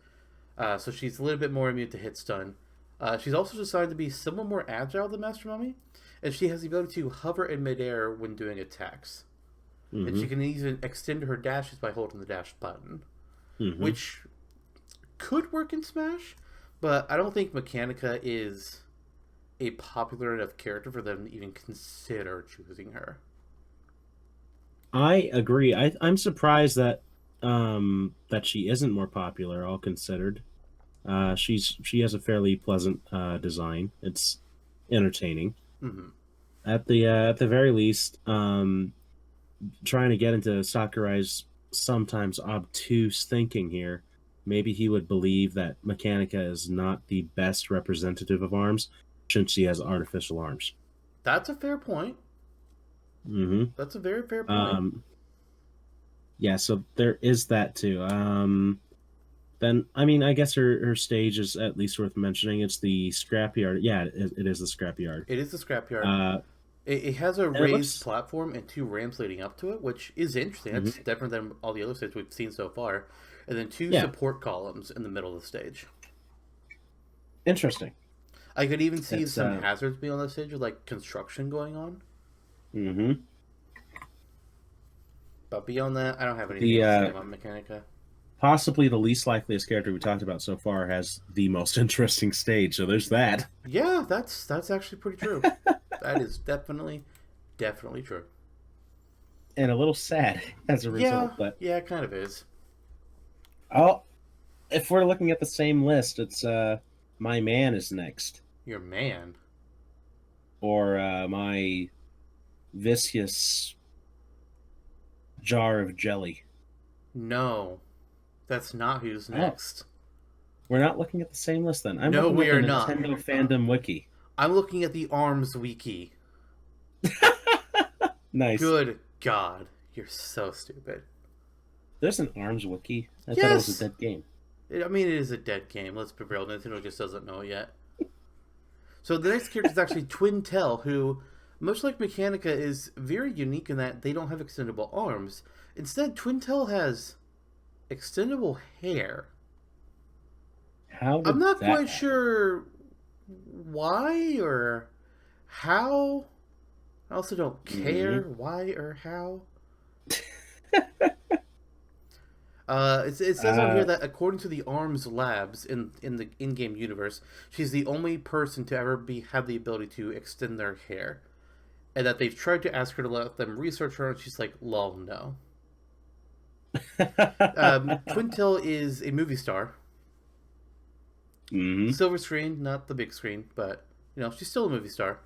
So she's a little bit more immune to hit stun. She's also designed to be somewhat more agile than Master Mummy, and she has the ability to hover in midair when doing attacks. And Mm-hmm. she can even extend her dashes by holding the dash button, Mm-hmm. which could work in Smash, but I don't think Mechanica is a popular enough character for them to even consider choosing her. I agree. I'm surprised that that she isn't more popular, all considered. She has a fairly pleasant design. It's entertaining. Mm-hmm. At the very least, trying to get into Sakurai's sometimes obtuse thinking here, maybe he would believe that Mechanica is not the best representative of arms, since she has artificial arms. That's a fair point. Mm-hmm. That's a very fair point. Um, yeah, so there is that too. Then I mean, I guess her stage is at least worth mentioning. It's the scrapyard. Yeah, it is the scrapyard. It is the scrapyard. Uh, It has a and it raised looks. platform and two ramps leading up to it, which is interesting. That's Mhm. different than all the other stages we've seen so far. And then two Yeah, support columns in the middle of the stage. interesting. I could even see It's some hazards being on the stage with like construction going on. hmm But beyond that, I don't have anything the else to say about Mechanica. possibly the least likeliest character we talked about so far has the most interesting stage. So there's that, Yeah, that's actually pretty true. That is definitely true. and a little sad as a Yeah, result. But yeah, it kind of is. oh, if we're looking at the same list, it's my man is next, Your man. or my viscous jar of jelly. No, that's not who's Oh, next. we're not looking at the same list then. I'm No, looking we at the are not. Nintendo fandom wiki. I'm looking at the Arms wiki. Nice. Good God, you're so stupid. There's an ARMS wiki. I thought it was a Yes, dead game. I mean it is a dead game. Let's be real. Nintendo just doesn't know it yet. So the next character is actually Twin Tail, who, much like Mechanica, is very unique in that they don't have extendable arms. Instead, Twin Tail has extendable hair. How I'm did not that quite happen? sure why or how. I also don't care Hmm why or how. It says on here Uh, that according to the Arms Labs in the in-game universe, she's the only person to ever have the ability to extend their hair, and that they've tried to ask her to let them research her, and she's like, "Lol, no." Twintail is a movie star, hmm silver screen, not the big screen, but she's still a movie star.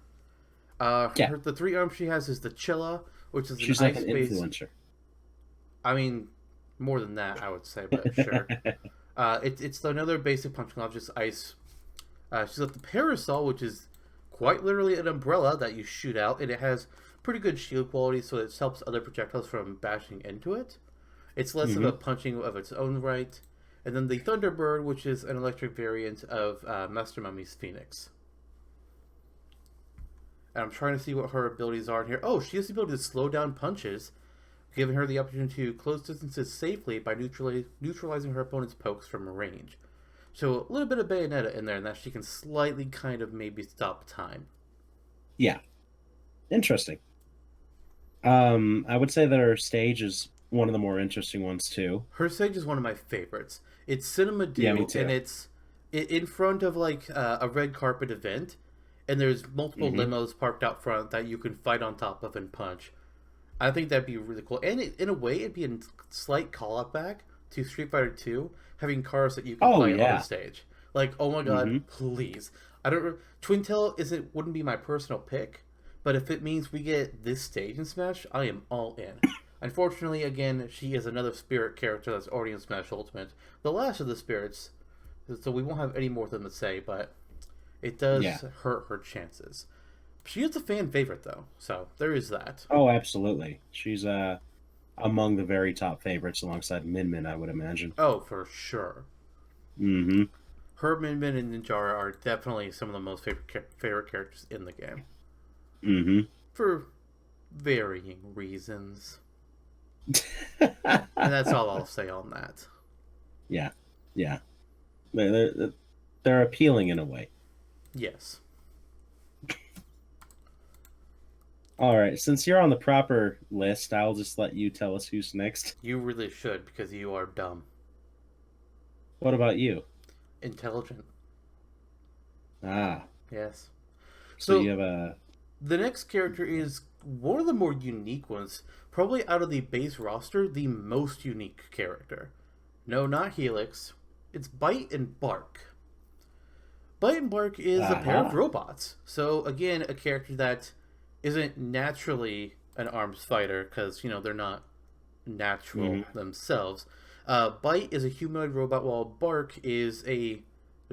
Yeah, The three arms she has is the Chilla, which is an she's like an ice-based. influencer. I mean, more than that, I would say, but sure. It's another basic punching off, just ice. She's got the Parasol, which is quite literally an umbrella that you shoot out, and it has pretty good shield quality, so it helps other projectiles from bashing into it. It's less of a hmm punching of its own right. And then the Thunderbird, which is an electric variant of Master Mummy's Phoenix. And I'm trying to see what her abilities are in here. Oh, she has the ability to slow down punches, giving her the opportunity to close distances safely by neutralizing her opponent's pokes from range. So a little bit of Bayonetta in there, and that she can slightly kind of maybe stop time. Yeah, interesting. I would say that her stage is one of the more interesting ones too. Her stage is one of my favorites. It's Cinema Yeah, me Do, and too. it's in front of like a red carpet event, and there's multiple Hmm. limos parked out front that you can fight on top of and punch. I think that'd be really cool, and in a way, it'd be a slight call up back to Street Fighter Two, having cars that you can Oh fight on the yeah. stage. Like, oh my god, Hmm. please! I don't. Twin Tail isn't wouldn't be my personal pick, but if it means we get this stage in Smash, I am all in. Unfortunately, again, she is another spirit character that's already in Smash Ultimate, the last of the spirits, so we won't have any more of them to say, but it Yeah. does hurt her chances. She is a fan favorite, though, so there is that. Oh, absolutely. She's among the very top favorites alongside Min Min, I would imagine. Oh, for sure. Hmm. Her, Min Min, and Ninjara are definitely some of the most favorite characters in the game. Hmm. For varying reasons. And that's all I'll say on that. Yeah, yeah. They're appealing in a way. Yes. All right, since you're on the proper list, I'll just let you tell us who's next. You really should because you are dumb. What about you? Intelligent. Ah, Yes. so you So have a the next character is one of the more unique ones. Probably out of the base roster, the most unique character. No, not Helix. It's Bite and Bark. Bite and Bark is a pair of aha. robots. So again, a character that isn't naturally an arms fighter because they're not natural Hmm. themselves. Bite is a humanoid robot, while Bark is a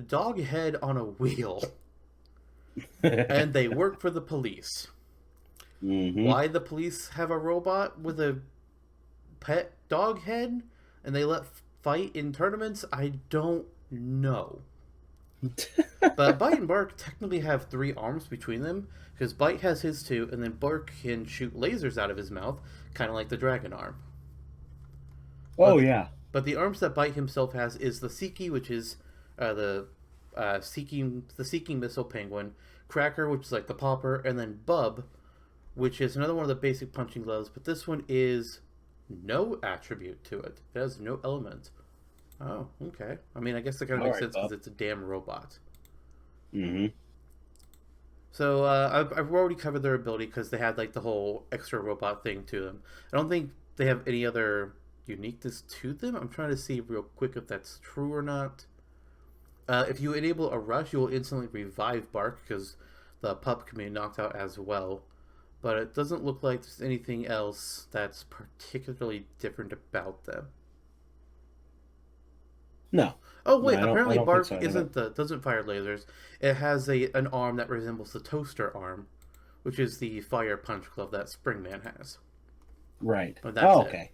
dog head on a wheel, and they work for the police. Hmm. Why the police have a robot with a pet dog head and they let fight in tournaments, I don't know. But Bite and Bark technically have three arms between them because Bite has his two, and then Bark can shoot lasers out of his mouth, kind of like the dragon arm. But Oh yeah. but the arms that Bite himself has is the Siki, which is the seeking missile penguin, Cracker, which is like the popper, and then Bub, which is another one of the basic punching gloves. But this one is no attribute to it. It has no element. Oh, okay. I mean, I guess that kind of All makes right, sense because Bob. it's a damn robot. Hmm. So I've already covered their ability because they had like the whole extra robot thing to them. I don't think they have any other uniqueness to them. I'm trying to see real quick if that's true or not. If you enable a rush, you will instantly revive Bark because the pup can be knocked out as well. But it doesn't look like there's anything else that's particularly different about them. No, Oh no, wait, I apparently don't think Bark so. I haven't. doesn't fire lasers. It has an arm that resembles the toaster arm, which is the fire punch glove that Springman has. Right. But that's Oh, it. okay.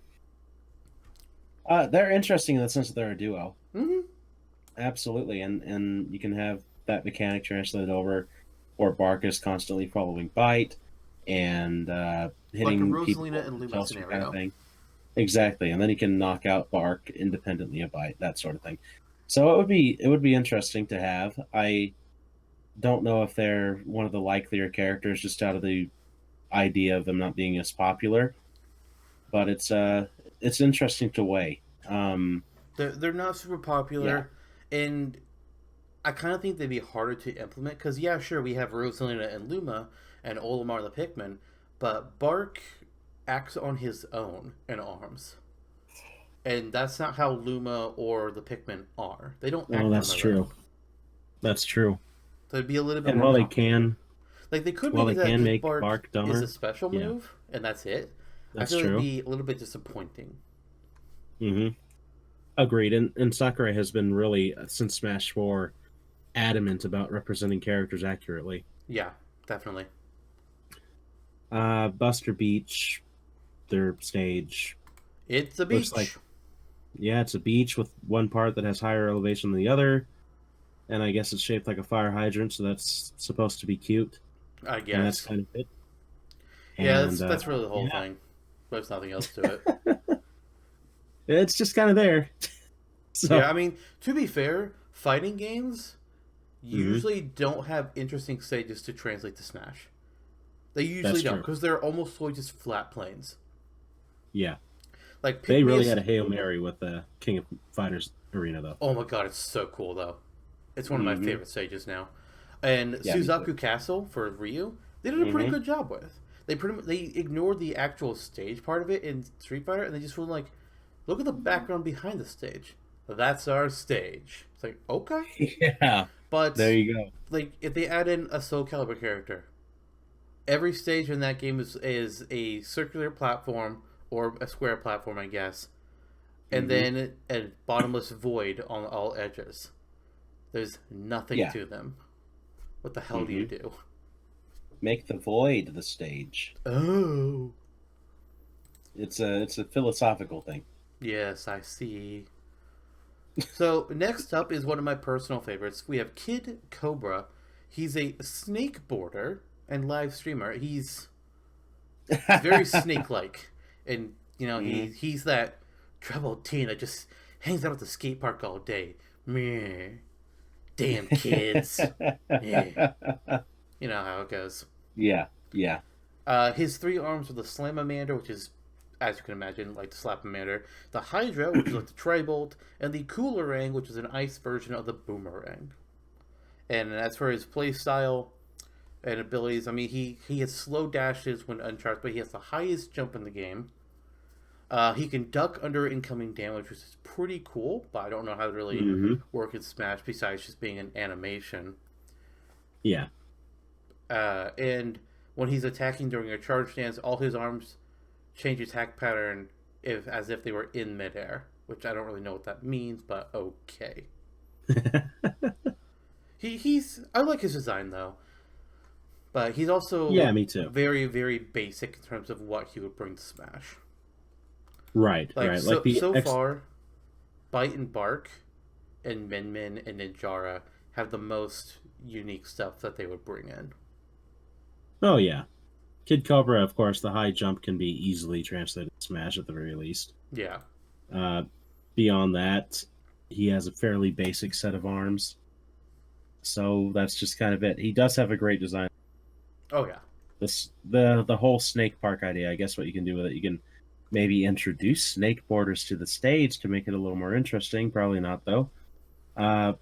They're interesting in the sense that they're a duo. Hmm. Absolutely, and you can have that mechanic translated over, or Bark is constantly following Bite and Like a hitting Rosalina people and with Luma Tailspin kind of scenario. thing. Exactly, and then he can knock out Bark independently of Bite, that sort of thing. So it would be interesting to have. I don't know if they're one of the likelier characters just out of the idea of them not being as popular, but it's interesting to weigh. They're not super Yeah. popular, and I kind of think they'd be harder to implement because yeah, sure we have Rosalina and Luma and Olimar the Pikmin, but Bark acts on his own in arms, and that's not how Luma or the Pikmin are. They don't Oh, act on that's their own. true. That's true. So it'd be a little bit And more while they complicated. can Like they could while make they it that can just make Bark Bark is a dumber, special yeah, move and that's it. I that's feel it'd true. be a little bit disappointing. Hmm. Agreed. And Sakurai has been really since Smash Four adamant about representing characters accurately. Yeah, definitely. Buster Beach, their stage It's a looks like beach. Yeah, it's a beach with one part that has higher elevation than the other, and I guess it's shaped like a fire hydrant, so that's supposed to be cute, I and that's guess. kind of it. Yeah, And that's really the whole yeah, thing. There's nothing else to it. it's just kind of there. Yeah, So, I mean, to be fair, fighting games mhm, usually don't have interesting stages to translate to Smash. They usually that's don't, true. because they're almost always just flat planes. Yeah, Like, pick they me a. really had a Hail Mary with the King of Fighters arena, though. Oh my god, it's so cool, though. It's one of my Hmm. favorite stages now. And Yeah, me too. Suzaku Castle for Ryu, they did a pretty Hmm. good job with. They ignored the actual stage part of it in Street Fighter, and they just were like, look at the background behind the stage. That's our stage. It's like, okay. Yeah, there But you go. like if they add in a Soul Calibur character, every stage in that game is a circular platform or a square platform, I guess, and Hmm. then a bottomless void on all edges. There's nothing Yeah. to them. What the hell do you Hmm. do? Make the void the stage. Oh, It's a philosophical thing. yes, I see. So next up is one of my personal favorites. We have Kid Cobra. He's a snakeboarder and live streamer. He's very snake-like, and Hmm. he's that troubled teen that just hangs out at the skate park all day. Meh. Damn kids. Yeah. You know how it goes. Yeah, yeah. His three arms are the Slamamander, which is, as you can imagine, like the Slapamander, the Hydra, which is like the Tribolt, and the Coolerang, which is an ice version of the Boomerang. And as for his playstyle and abilities, I mean, he has slow dashes when uncharged, but he has the highest jump in the game. He can duck under incoming damage, which is pretty cool, but I don't know how to really Hmm. work in Smash besides just being an animation. Yeah. And when he's attacking during a charge stance, all his arms change attack pattern if as if they were in midair, which I don't really know what that means, but okay. He's I like his design though, but he's Yeah, also me too. very basic in terms of what he would bring to Smash. Right, Like right. Like the so X. far, Bite and Bark and Min Min and Ninjara have the most unique stuff that they would bring in. Oh yeah, Kid Cobra. Of course, the high jump can be easily translated to Smash at the very least. Yeah. Uh, Beyond that, he has a fairly basic set of arms, so that's just kind of it. He does have a great design. Oh yeah. The whole snake park idea. I guess what you can do with it, you can maybe introduce snake borders to the stage to make it a little more interesting. Probably not though. Uh,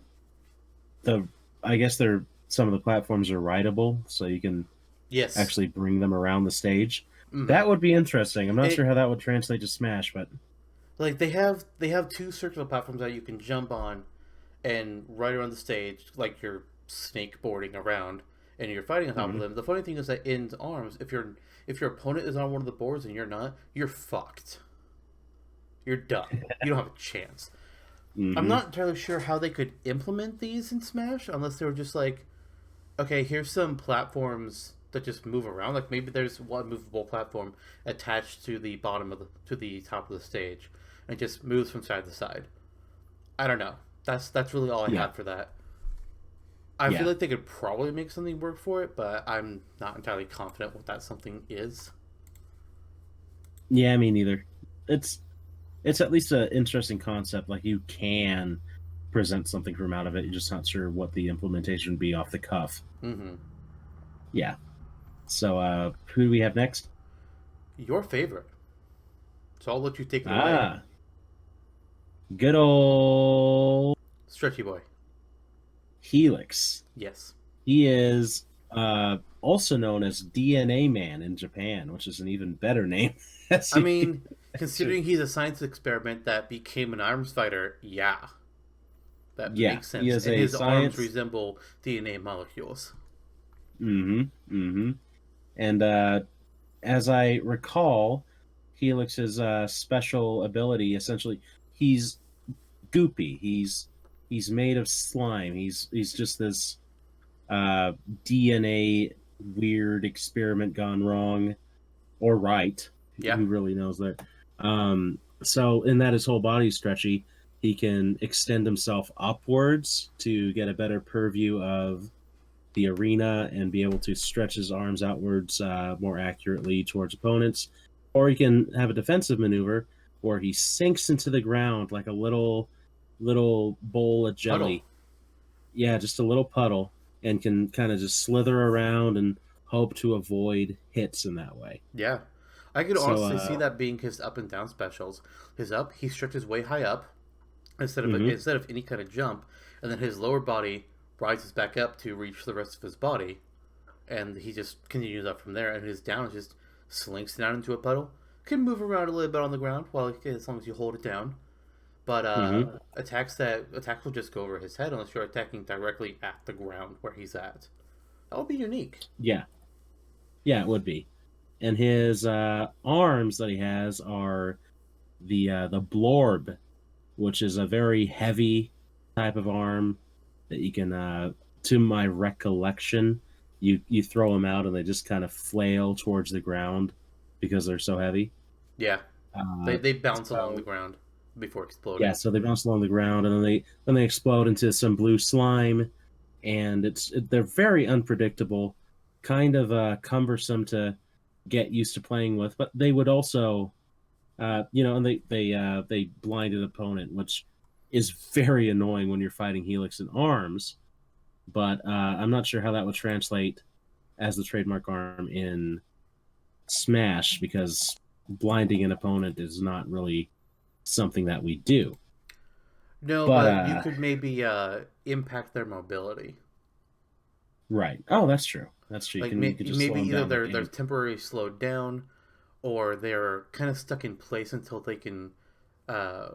the I guess they're some of the platforms are rideable, so you can Yes. actually bring them around the stage. Mm-hmm. That would be interesting. I'm not sure It how that would translate to Smash, but like they have two circular platforms that you can jump on and right around the stage, like you're snakeboarding around and you're fighting on top of mhm. them. The funny thing is that in arms, if your opponent is on one of the boards and you're not, you're fucked. You're done. You don't have a chance. I'm Mhm. not entirely sure how they could implement these in Smash unless they were just like, okay, here's some platforms that just move around. Like maybe there's one movable platform attached to the bottom of the to the top of the stage, and it just moves from side to side. I don't know. That's really all I Yeah, have for that. I feel yeah, like they could probably make something work for it, but I'm not entirely confident what that something is. yeah. Me neither. It's it's at least an interesting concept. Like you can present something from out of it. You're just not sure what the implementation would be off the cuff. Mm-hmm. Yeah. So who do we have next? Your favorite. So I'll let you take it away. Ah, good old Stretchy boy. Helix. Yes. He is also known as DNA Man in Japan, which is an even better name, as I you can mean, imagine. considering he's a science experiment that became an arms fighter, yeah, that Yeah, makes he sense. is And a his arms science. resemble DNA molecules. Mm-hmm. Mm-hmm. And as I recall, Helix's special ability essentially he's goopy. He's made of slime. He's just this uh, DNA weird experiment gone wrong or right. Yeah. Who really knows there? So in that his whole body's stretchy, he can extend himself upwards to get a better purview of the arena and be able to stretch his arms outwards more accurately towards opponents. Or he can have a defensive maneuver where he sinks into the ground like a little bowl of Puddle. jelly. Yeah, just a little puddle, and can kind of just slither around and hope to avoid hits in that way. Yeah. I could So, honestly see that being his up and down specials. His up, he stretches way high up mhm, instead of any kind of jump, and then his lower body rises back up to reach the rest of his body, and he just continues up from there. And his down just slinks down into a puddle. Can move around a little bit on the ground, as long as you hold it down. But mhm, attacks will just go over his head unless you're attacking directly at the ground where he's at. That would be unique. yeah, yeah, it would be. And his arms that he has are the blorb, which is a very heavy type of arm that you can, to my recollection, you throw them out and they just kind of flail towards the ground because they're so heavy. Yeah, Uh, they bounce along the so ground before yeah, exploding. so they bounce along the ground and then they explode into some blue slime, and they're very unpredictable, kind of cumbersome to get used to playing with, but they would also and they blind an opponent, which is very annoying when you're fighting Helix in arms. But I'm not sure how that would translate as the trademark arm in Smash because blinding an opponent is not really something that we do. No, But but you could maybe impact their mobility. right, oh, that's true. That's true. Like You can just slow maybe them either down by they're aiming. temporarily slowed down, or they're kind of stuck in place until they can uh,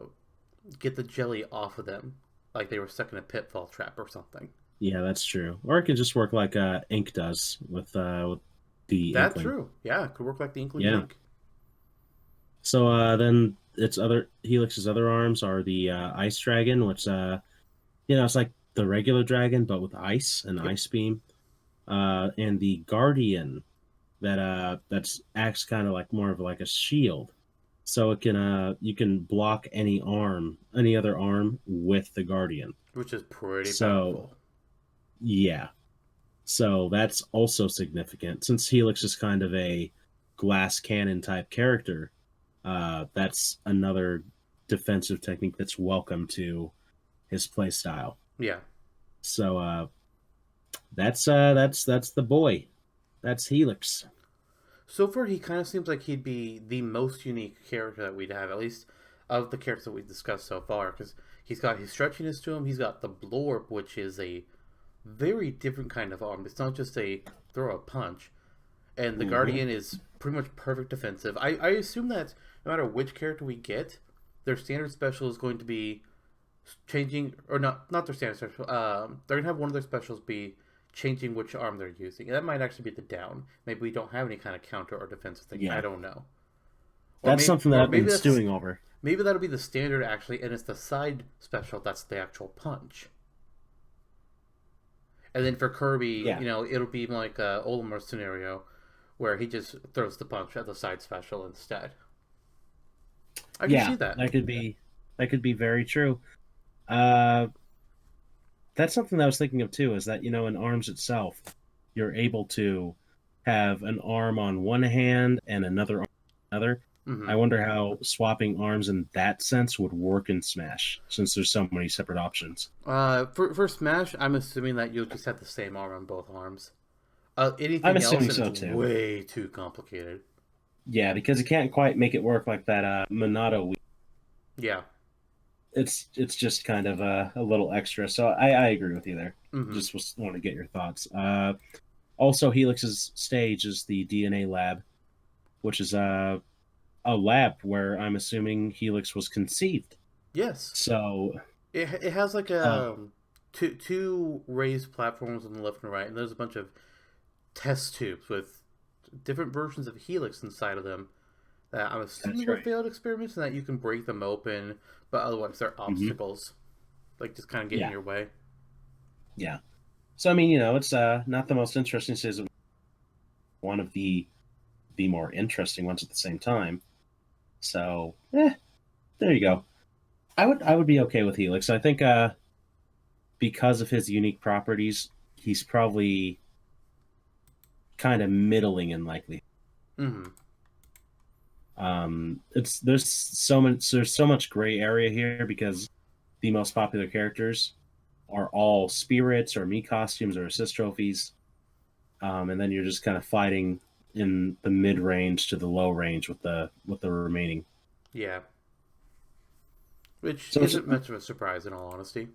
get the jelly off of them, like they were stuck in a pitfall trap or something. Yeah, that's true. Or it could just work like Ink does with the That's Inkling. true. Yeah, it could work like the Inkling Yeah. Link. So then its other Helix's other arms are the Ice Dragon, which it's like the regular dragon but with ice, an Yep. ice beam, and the Guardian that's acts kind of like more of like a shield. So it can you can block any other arm with the Guardian. Which is pretty So powerful. yeah, so that's also significant since Helix is kind of a glass cannon type character. That's another defensive technique that's welcome to his play style. Yeah. So that's the boy. That's Helix. So far, he kind of seems like he'd be the most unique character that we'd have, at least of the characters that we've discussed so far, because he's got his stretchiness to him. He's got the blorb, which is a very different kind of arm. It's not just a throw a punch. And the Mm-hmm. Guardian is pretty much perfect defensive. I assume that no matter which character we get, their standard special is going to be changing, or not their standard special. They're gonna have one of their specials be changing which arm they're using. And that might actually be the down. Maybe we don't have any kind of counter or defensive thing. I Yeah, don't know. that's something that I've been That's stewing over. maybe that'll be the standard actually, and it's the side special that's the actual punch. And then for Kirby, Yeah, it'll be like a Olimar scenario where he just throws the punch at the side special instead. I can yeah, see that. that could be very true. Uh, that's something that I was thinking of too. Is that in arms itself, you're able to have an arm on one hand and another arm on another. Hmm. I wonder how swapping arms in that sense would work in Smash, since there's so many separate options. For Smash, I'm assuming that you'll just have the same arm on both arms. I'm Anything else, assuming and it's so too. way too complicated. Yeah, because you can't quite make it work like that Monado. Yeah. It's just kind of a little extra. So I agree with you there. Hmm. Just want to get your thoughts. Also, Helix's stage is the DNA lab, which is a lab where I'm assuming Helix was conceived. Yes. So, It has like uh, two raised platforms on the left and right, and there's a bunch of test tubes with different versions of Helix inside of them that I'm that's assuming are right. failed experiments and that you can break them open, but otherwise they're Hmm. obstacles, like just kind of get in Yeah, your way. yeah. So I mean, it's not the most interesting. It's one of the more interesting ones at the same time. So, There you go. I would be okay with Helix. I think because of his unique properties, he's probably kind of middling in likelihood. Mm-hmm. It's there's so much gray area here because the most popular characters are all spirits or me costumes or assist trophies, and then you're just kind of fighting in the mid range to the low range with the remaining. Yeah, which So it's isn't much of a surprise in all honesty.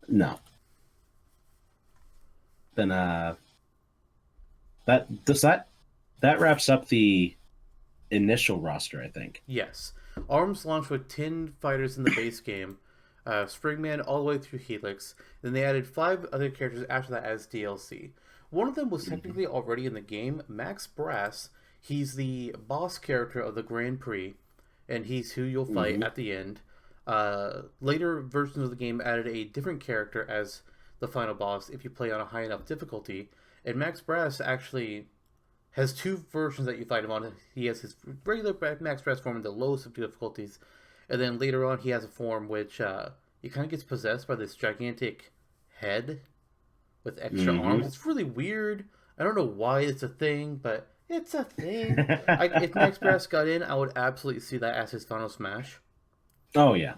no. Then that does that wraps up the initial roster, I think. Yes. ARMS launched with 10 fighters in the base game, Springman all the way through Helix. Then they added 5 other characters after that as DLC. One of them was Mm-hmm. technically already in the game, Max Brass. He's the boss character of the Grand Prix, and he's who you'll fight Mm-hmm. at the end. Later versions of the game added a different character as the final boss if you play on a high enough difficulty. And Max Brass actually has 2 versions that you fight him on. He has his regular max press form in the lowest of difficulties, and then later on he has a form which he kind of gets possessed by this gigantic head with extra arms. Mm-hmm. It's really weird. I don't know why it's a thing, but it's a thing. If Max Brass got in, I would absolutely see that as his final smash. Oh yeah.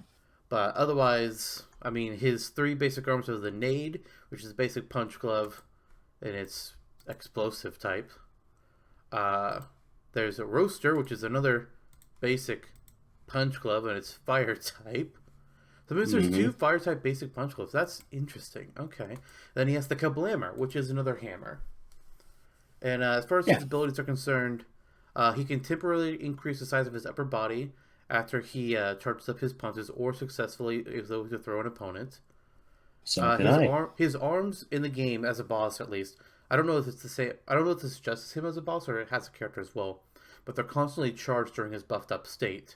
But otherwise, I mean, his 3 basic arms are the nade, which is a basic punch glove, and it's explosive type. Uh, there's a roaster, which is another basic punch glove, and it's fire type. So means there's Mm-hmm. 2 fire type basic punch gloves. That's interesting. Okay. Then he has the Kablammer, which is another hammer. And as far as Yeah. his abilities are concerned, he can temporarily increase the size of his upper body after he charges up his punches or successfully is able to throw an opponent. So can I. His arms in the game as a boss at least. I don't know if it's the same. I don't know if this is just him as a boss or it has a character as well. But they're constantly charged during his buffed up state,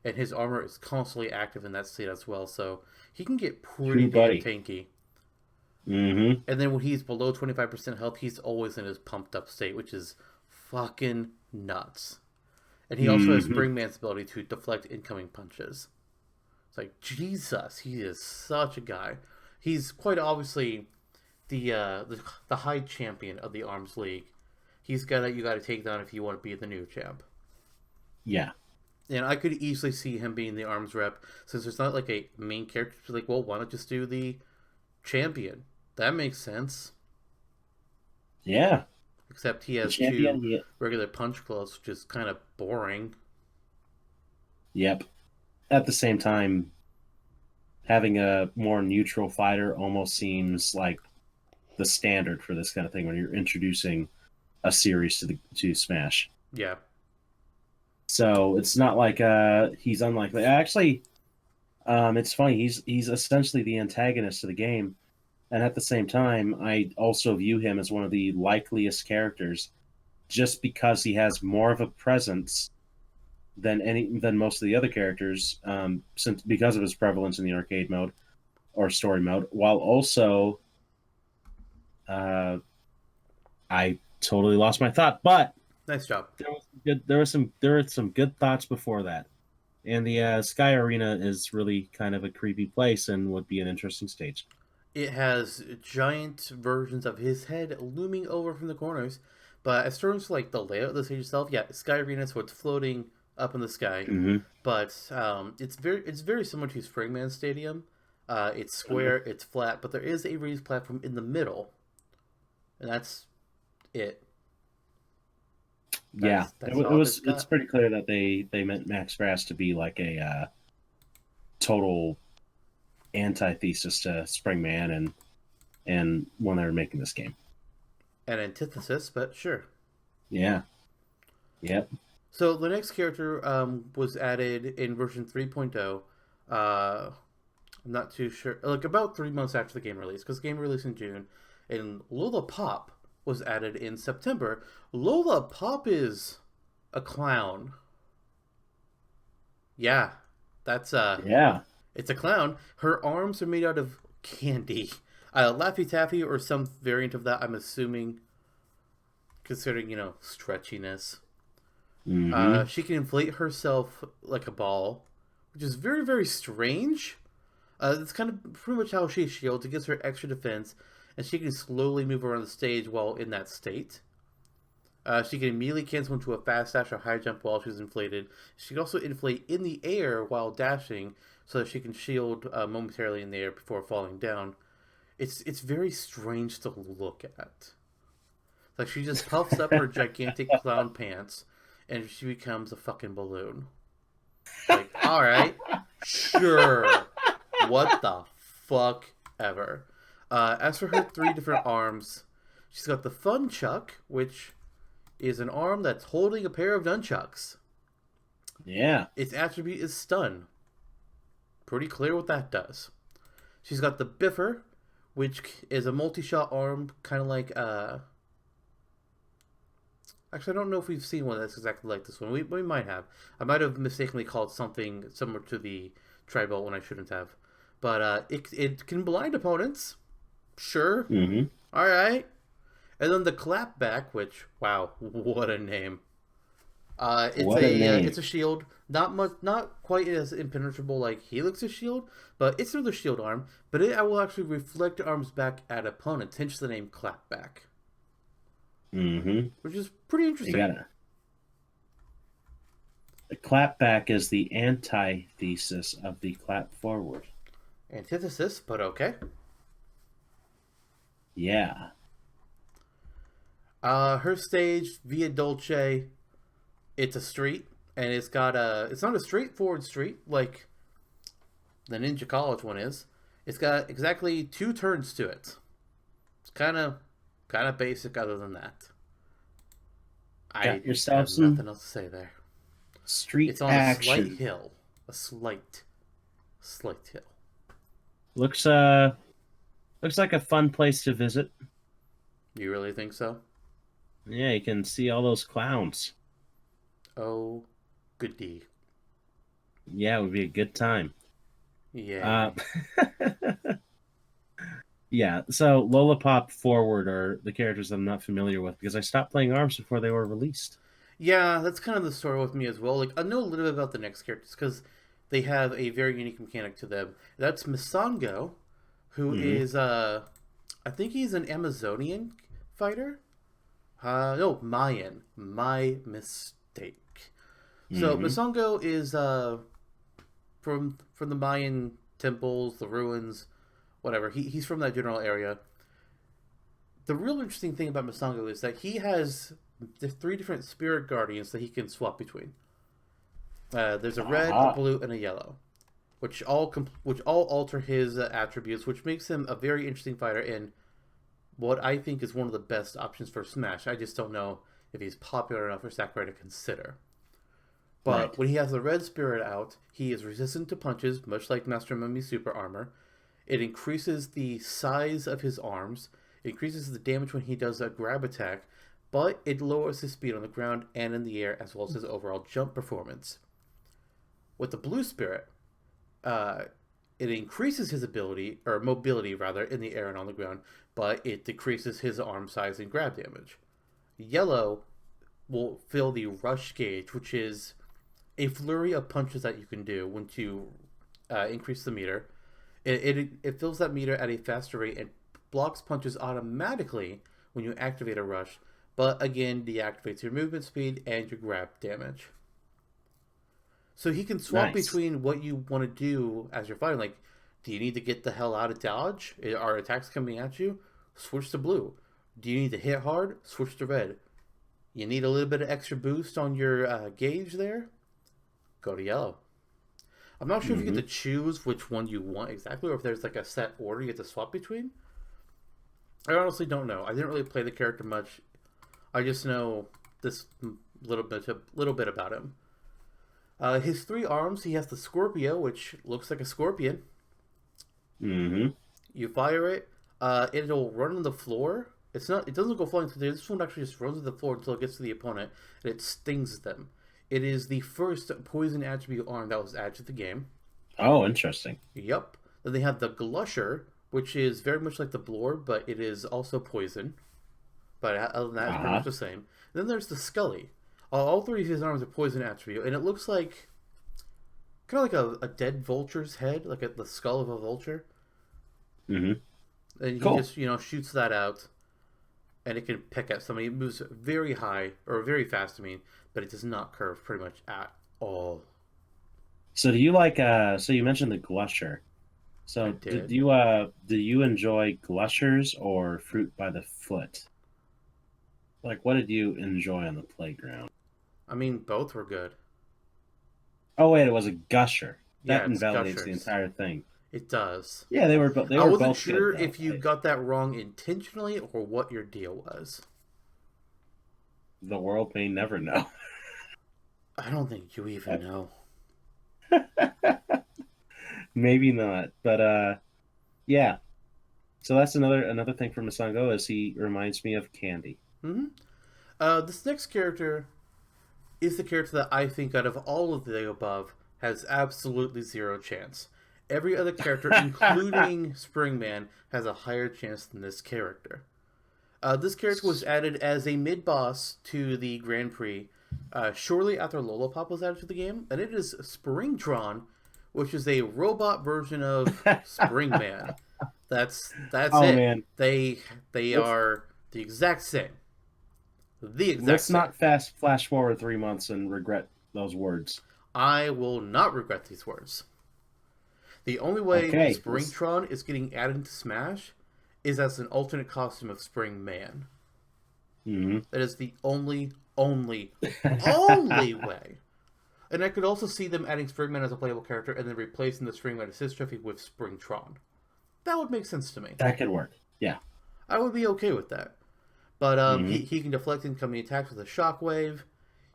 and his armor is constantly active in that state as well. So he can get pretty True damn buddy. tanky. Mm-hmm. And then when he's below 25% health, he's always in his pumped up state, which is fucking nuts. And he also has Mm-hmm. Springman's ability to deflect incoming punches. It's like Jesus, he is such a guy. He's quite obviously the high champion of the Arms League. He's got that you got to take down if you want to be the new champ. Yeah. And I could easily see him being the Arms rep since there's not like a main character. Like, well, why not just do the champion? That makes sense. Yeah. Except he The has 2 champion. Yeah. regular punch gloves, which is kind of boring. Yep. At the same time, having a more neutral fighter almost seems like the standard for this kind of thing when you're introducing a series to Smash. Yeah, So it's not like he's unlikely. Actually, it's funny. He's essentially the antagonist of the game, and at the same time, I also view him as one of the likeliest characters, just because he has more of a presence than most of the other characters, since because of his prevalence in the arcade mode or story mode, while also uh, I totally lost my thought, but nice job. there were some good thoughts before that. And the Sky Arena is really kind of a creepy place and would be an interesting stage. It has giant versions of his head looming over from the corners. But as terms of like the layout of the stage itself, yeah, Sky Arena, so it's floating up in the sky. Mm-hmm. But it's very similar to Springman Stadium. It's square, it's flat, but there is a raised platform in the middle, and that's it. Yeah, That's all it's it's got. pretty clear that they meant Max Brass to be like a total antithesis to Springman and when they were making this game. An antithesis, but sure. Yeah. Yep. So the next character was added in version 3.0. I'm not too sure. Like about 3 months after the game release, because the game released in June, and Lola Pop was added in September. Lola Pop is a clown. Yeah, that's Yeah. it's a clown. Her arms are made out of candy, Laffy Taffy or some variant of that. I'm assuming, considering stretchiness. Mm-hmm. She can inflate herself like a ball, which is very, very strange. That's kind of pretty much how she shields. It gives her extra defense, and she can slowly move around the stage while in that state. She can immediately cancel into a fast dash or high jump while she's inflated. She can also inflate in the air while dashing, so that she can shield momentarily in the air before falling down. It's very strange to look at. Like she just puffs up her gigantic clown pants, and she becomes a fucking balloon. Like, all right, sure, what the fuck ever. As for her three different arms, she's got the Fun Chuck, which is an arm that's holding a pair of nunchucks. Yeah. Its attribute is Stun. Pretty clear what that does. She's got the Biffer, which is a multi-shot arm, kind of like Actually, I don't know if we've seen one that's exactly like this one. We might have. I might have mistakenly called something similar to the Tri-Bolt when I shouldn't have. But it can blind opponents. Sure. Mm-hmm. All right. And then the Clapback, which, wow, what a name. What a name. It's a shield, not quite as impenetrable like Helix's shield, but it's another shield arm. But it will actually reflect arms back at opponents, hence the name Clapback. Mm-hmm. Which is pretty interesting. The clapback is the antithesis of the clap forward. Antithesis, but okay. Yeah. Her stage, Via Dolce, it's a street, and it's not a straightforward street like the Ninja College one is. It's got exactly 2 turns to it. It's kind of basic other than that. I have nothing else to say there. Street it's on action. A slight hill. A slight hill. Looks like a fun place to visit. You really think so? Yeah, you can see all those clowns. Oh, goody. Yeah, it would be a good time. Yeah. Yeah, so Lollipop Forward are the characters I'm not familiar with because I stopped playing ARMS before they were released. Yeah, that's kind of the story with me as well. Like, I know a little bit about the next characters because they have a very unique mechanic to them. That's Misango, who is, I think he's an Amazonian fighter? No, Mayan. My mistake. So, Misango is, from the Mayan temples, the ruins, whatever. He's from that general area. The real interesting thing about Misango is that he has the 3 different spirit guardians that he can swap between. There's a red, a blue, and a yellow, which all alter his attributes, which makes him a very interesting fighter and what I think is one of the best options for Smash. I just don't know if he's popular enough for Sakurai to consider. But when he has the red spirit out, he is resistant to punches, much like Master Mummy's super armor. It increases the size of his arms. It increases the damage when he does a grab attack, but it lowers his speed on the ground and in the air, as well as his overall jump performance. With the blue spirit, it increases his ability, or mobility rather, in the air and on the ground, but it decreases his arm size and grab damage. Yellow will fill the rush gauge, which is a flurry of punches that you can do when you increase the meter. It fills that meter at a faster rate and blocks punches automatically when you activate a rush, but again deactivates your movement speed and your grab damage. So he can swap between what you want to do as you're fighting. Like, do you need to get the hell out of dodge? Are attacks coming at you? Switch to blue. Do you need to hit hard? Switch to red. You need a little bit of extra boost on your gauge there? Go to yellow. I'm not sure if you get to choose which one you want exactly, or if there's like a set order you get to swap between. I honestly don't know. I didn't really play the character much. I just know this little bit about him. His 3 arms, he has the Scorpio, which looks like a scorpion. You fire it, it'll run on the floor. It doesn't go flying through. This one actually just runs to the floor until it gets to the opponent, and it stings them. It is the first poison attribute arm that was added to the game. Oh, interesting. Yep. Then they have the Glusher, which is very much like the Bloor, but it is also poison. But other than that, it's pretty much the same. And then there's the Scully. All 3 of his arms are poison attribute, and it looks like kind of like a dead vulture's head, like the skull of a vulture. Mm-hmm. And he Cool. just, shoots that out, and it can pick at somebody. It moves very high, or very fast, I mean, but it does not curve pretty much at all. So do you like so you mentioned the glusher. I So did. do you enjoy glushers or fruit by the foot? Like what did you enjoy on the playground? I mean, both were good. Oh wait, it was a gusher. Yeah, That it's invalidates the gushers. entire thing. It does. Yeah, they I were wasn't both good sure though. if you got that wrong intentionally or what your deal was. The world may never know. I don't think you even know. Maybe not. But yeah. So that's another thing from Masango is he reminds me of Candy. Hmm. This next character is the character that I think out of all of the above has absolutely zero chance. Every other character, including Springman, has a higher chance than this character. This character was added as a mid boss to the Grand Prix shortly after Lollipop was added to the game, and it is Springtron, which is a robot version of Springman. That's Oh it. man. They Let's are the exact same. The exact let's same. not fast flash forward 3 months and regret those words. I will not regret these words. The only way Okay. Springtron is getting added into Smash is as an alternate costume of Springman. Hmm. That is the only way. And I could also see them adding Springman as a playable character and then replacing the Springman Assist Trophy with Springtron. That would make sense to me. That could work. Yeah. I would be okay with that. But Hmm. he can deflect incoming attacks with a shockwave.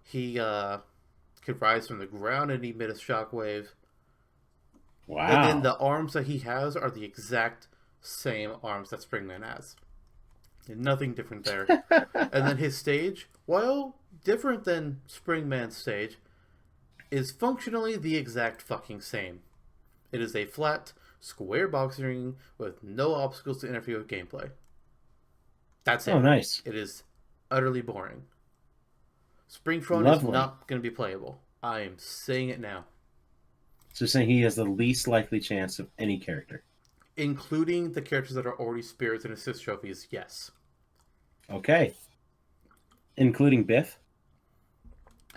He can rise from the ground and emit a shockwave. And then Wow. the arms that he has are the exact same arms that Springman has. Nothing different there. And then his stage, while different than Springman's stage, is functionally the exact fucking same. It is a flat, square boxing ring with no obstacles to interfere with gameplay. That's Oh, it. nice. It is utterly boring. Springtron is Lovely. not going to be playable. I am saying it now. So saying he has the least likely chance of any character. Including the characters that are already spirits and assist trophies, yes. Okay. Including Biff.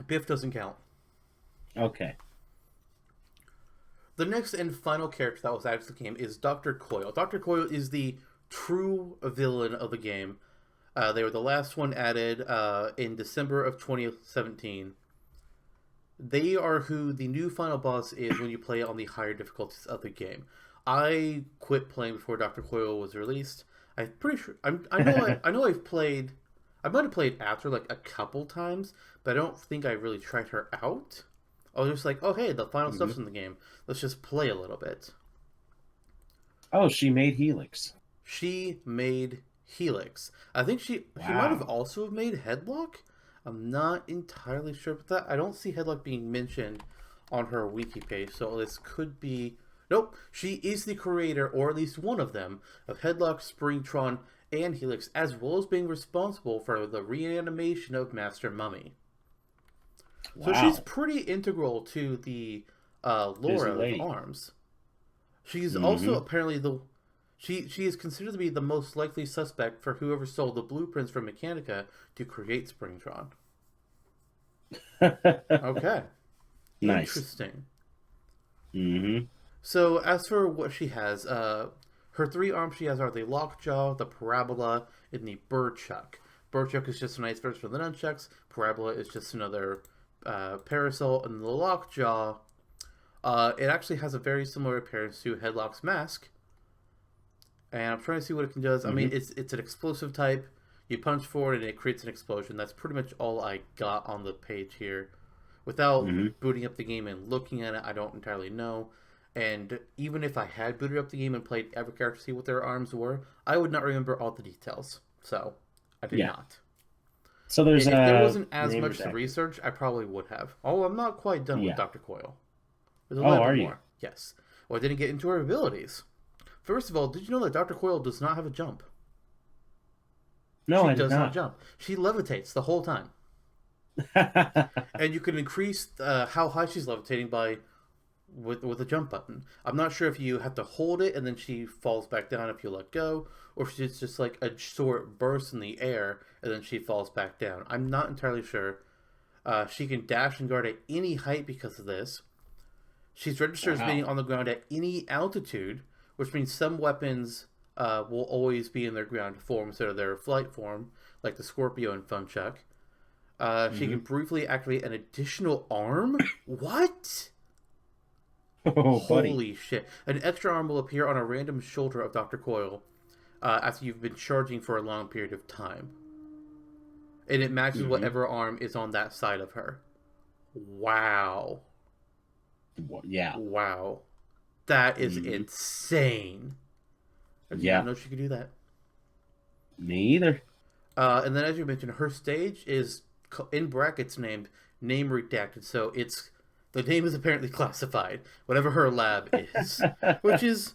Biff doesn't count. Okay. The next and final character that was added to the game is Dr. Coyle. Dr. Coyle is the true villain of the game. They were the last one added in December of 2017. They are who the new final boss is when you play on the higher difficulties of the game. I quit playing before Dr. Coyle was released. I'm pretty sure. I know I've played. I might have played after like a couple times, but I don't think I really tried her out. I was just like, oh hey, the final Hmm. stuff's in the game. Let's just play a little bit. Oh, she made Helix. She made Helix. I think she might have Wow. also made Headlock. I'm not entirely sure about that. I don't see Headlock being mentioned on her wiki page, so this could be. Nope, she is the creator, or at least one of them, of Headlock, Springtron, and Helix, as well as being responsible for the reanimation of Master Mummy. So she's Wow. pretty integral to the lore Busy of lady. ARMS. She's also Hmm. apparently the she is considered to be the most likely suspect for whoever stole the blueprints from Mechanica to create Springtron. Okay, Nice. interesting. Hmm. So as for what she has, her three arms she has are the lockjaw, the parabola, and the birdchuck. Birdchuck is just a nice version of the nunchucks. Parabola is just another parasol, and the lockjaw. It actually has a very similar appearance to Headlock's mask, and I'm trying to see what it can do. I mean, Hmm. it's an explosive type. You punch forward and it creates an explosion. That's pretty much all I got on the page here. Without Hmm. booting up the game and looking at it, I don't entirely know. And even if I had booted up the game and played every character to see what their arms were, I would not remember all the details. So, I did Yeah. not. So there's If there a wasn't as name much to redacted. research, I probably would have. Oh, I'm not quite done with Yeah. Dr. Coyle. There's a Oh, little are bit you? more. Yes. Well, I didn't get into her abilities. First of all, did you know that Dr. Coyle does not have a jump? No, She I did does not not. jump. She levitates the whole time. And you can increase how high she's levitating by with a jump button. I'm not sure if you have to hold it and then she falls back down if you let go, or if it's just like a short burst in the air and then she falls back down. I'm not entirely sure. She can dash and guard at any height because of this. She's registered as being Wow. on the ground at any altitude, which means some weapons will always be in their ground form instead of their flight form, like the Scorpio and Funchuck. She can Hmm. briefly activate an additional arm. What? Oh, buddy. Holy shit. An extra arm will appear on a random shoulder of Dr. Coyle after you've been charging for a long period of time. And it matches Hmm. whatever arm is on that side of her. Wow. Yeah. Wow. That is Hmm. insane. I did not Yeah. know she could do that. Me either. And then, as you mentioned, her stage is in brackets named name redacted. So it's the name is apparently classified, whatever her lab is, which is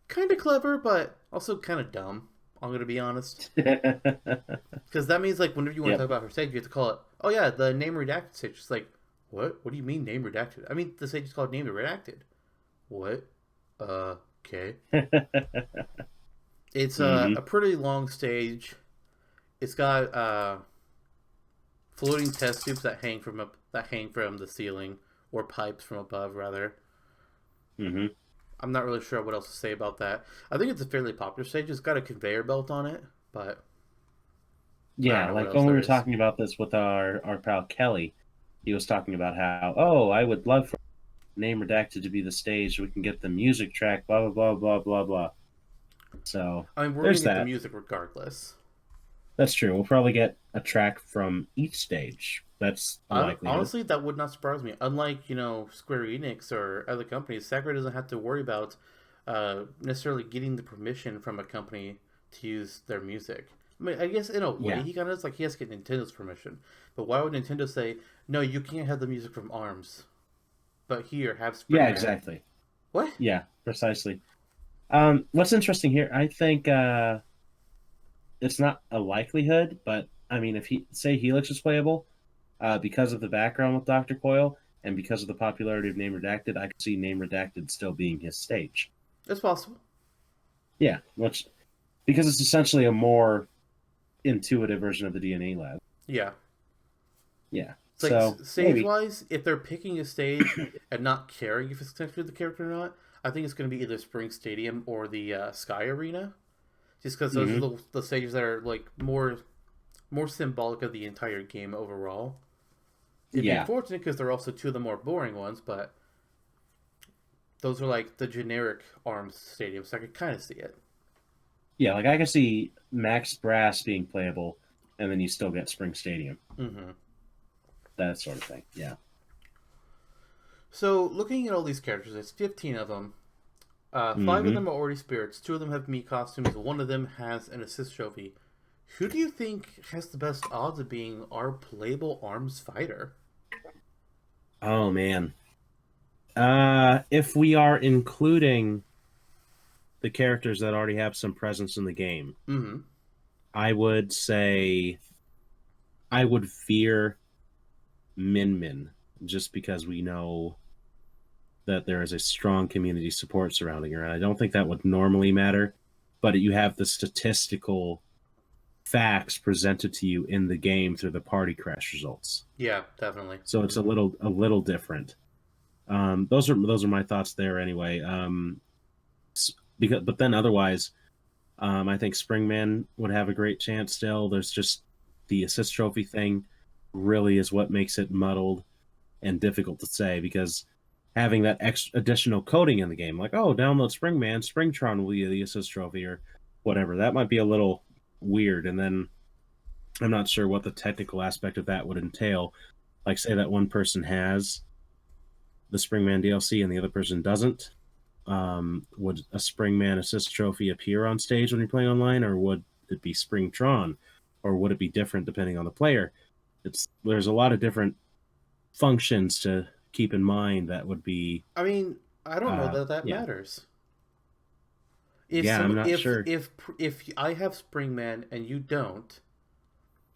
kind of clever, but also kind of dumb. I'm gonna be honest, because that means like whenever you want to talk Yep. about her stage, you have to call it. Oh yeah, the name redacted stage. It's like, what? What do you mean name redacted? I mean the stage is called name redacted. What? Okay. It's Hmm. a pretty long stage. It's got floating test tubes that hang from the ceiling or pipes from above rather. Hmm. I'm not really sure what else to say about that. I think it's a fairly popular stage. It's got a conveyor belt on it, but I don't Yeah, know what like else when we there were is. talking about this with our pal Kelly, he was talking about how, oh, I would love for name redacted to be the stage so we can get the music track, blah blah blah blah blah blah. So I mean, we're gonna there's get the that. music regardless. That's true. We'll probably get a track from each stage. That's a likelihood. Honestly, that would not surprise me. Unlike Square Enix or other companies, Sakurai doesn't have to worry about necessarily getting the permission from a company to use their music. I mean, I guess in a way Yeah. he kind of is like he has to get Nintendo's permission. But why would Nintendo say no? You can't have the music from Arms, but here have Yeah, Springman. exactly. What? Yeah, precisely. What's interesting here, I think it's not a likelihood, but I mean, if he say Helix is playable, because of the background with Doctor Coyle and because of the popularity of Name Redacted, I could see Name Redacted still being his stage. It's possible. Yeah, which because it's essentially a more intuitive version of the DNA lab. Yeah. Yeah, It's like so stage maybe. wise, if they're picking a stage and not caring if it's connected to the character or not, I think it's going to be either Spring Stadium or the Sky Arena, just because those are Hmm. the stages that are like more symbolic of the entire game overall. It'd be Yeah, unfortunate because they're also two of the more boring ones, but those are like the generic Arms stadiums, so I could kind of see it. yeah, like I can see Max Brass being playable, and then you still get Spring Stadium, Hmm. that sort of thing. Yeah. So looking at all these characters, there's 15 of them. Five of Hmm. them are already spirits. Two of them have me costumes. One of them has an assist trophy. Who do you think has the best odds of being our playable arms fighter? Oh man. If we are including the characters that already have some presence in the game, Mm-hmm. I would say I would fear Min Min just because we know that there is a strong community support surrounding her. And I don't think that would normally matter, but you have the statistical facts presented to you in the game through the party crash results. Yeah, definitely. So it's a little different. Those are my thoughts there anyway. Because but then otherwise, I think Springman would have a great chance still. There's just the assist trophy thing really is what makes it muddled and difficult to say because having that extra additional coding in the game, like download Springman, Springtron will be the assist trophy or whatever, that might be a little weird. And then I'm not sure what the technical aspect of that would entail. Like say that one person has the Springman DLC and the other person doesn't. Would a Springman assist trophy appear on stage when you're playing online, or would it be Springtron, or would it be different depending on the player? There's a lot of different functions to keep in mind that would be I mean, I don't know that that yeah, matters. If yeah, I'm some not sure. if I have Springman and you don't,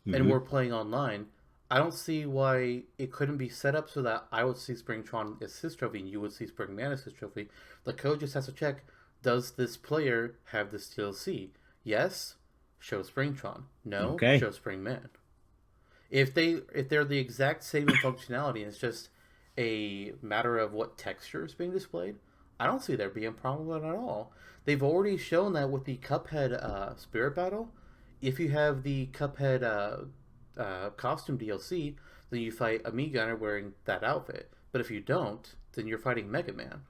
and Hmm. we're playing online, I don't see why it couldn't be set up so that I would see Springtron as his trophy and you would see Springman as his trophy. The code just has to check: does this player have this DLC? Yes, show Springtron. No, Okay. show Springman. If they're the exact same in functionality and it's just a matter of what texture is being displayed, I don't see there being a problem with it at all. They've already shown that with the Cuphead Spirit Battle. If you have the Cuphead costume DLC, then you fight a Mii Gunner wearing that outfit. But if you don't, then you're fighting Mega Man.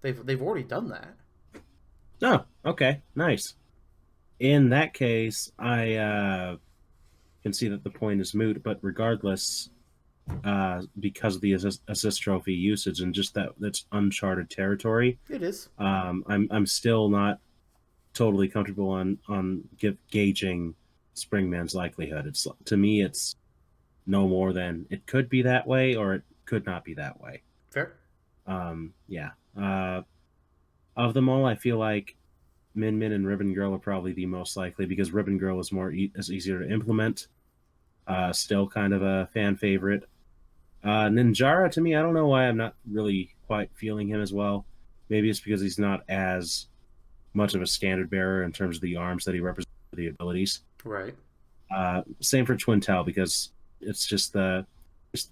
They've already done that. Oh, okay. Nice. In that case, I can see that the point is moot, but regardless, because of the assist trophy usage and just that's uncharted territory, It is I'm still not totally comfortable gauging Springman's likelihood. It's to me, it's no more than it could be that way or it could not be that way. fair. Yeah. Of them all, I feel like Min Min and Ribbon Girl are probably the most likely because Ribbon Girl is easier to implement. Still kind of a fan favorite. Ninjara, to me, I don't know why I'm not really quite feeling him as well. Maybe it's because he's not as much of a standard bearer in terms of the arms that he represents, the abilities. Right. Same for Twin Tail because it's just the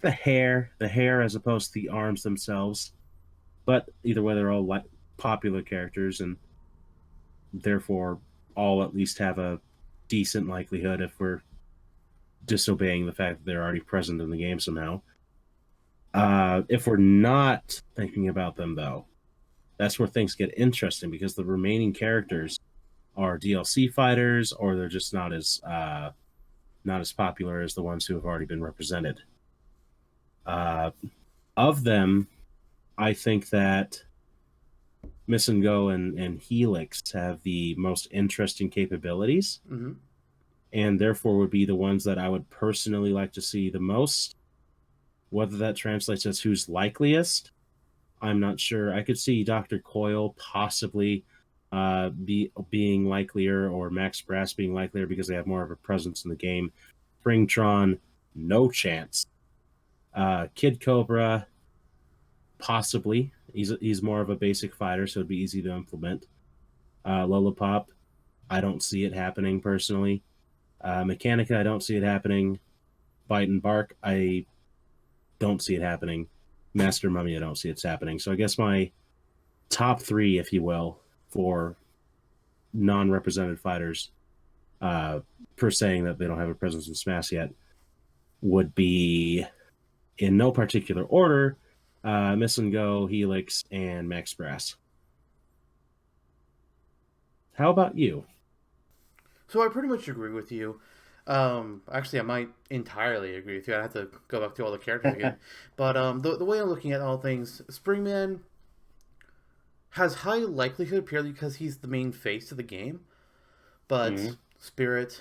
hair as opposed to the arms themselves. But either way, they're all popular characters and therefore all at least have a decent likelihood if we're disobeying the fact that they're already present in the game somehow. If we're not thinking about them, though, that's where things get interesting because the remaining characters are DLC fighters, or they're just not as popular as the ones who have already been represented. Of them, I think that Miss and Go and Helix have the most interesting capabilities, Mm-hmm. and therefore would be the ones that I would personally like to see the most. Whether that translates as who's likeliest, I'm not sure. I could see Dr. Coyle possibly being likelier, or Max Brass being likelier because they have more of a presence in the game. Springtron, no chance. Kid Cobra, possibly. He's more of a basic fighter, so it'd be easy to implement. Lollipop, I don't see it happening personally. Mechanica, I don't see it happening. Bite and Bark, I don't see it happening. Master Mummy, I don't see it's happening. So I guess my top three, if you will, for non-represented fighters, per saying that they don't have a presence in Smash yet, would be in no particular order: Miss and Go, Helix, and Max Brass. How about you? So I pretty much agree with you. Actually, I might entirely agree with you. I have to go back to all the characters again. But the way I'm looking at all things, Springman has high likelihood purely because he's the main face of the game. But Mm-hmm. Spirit,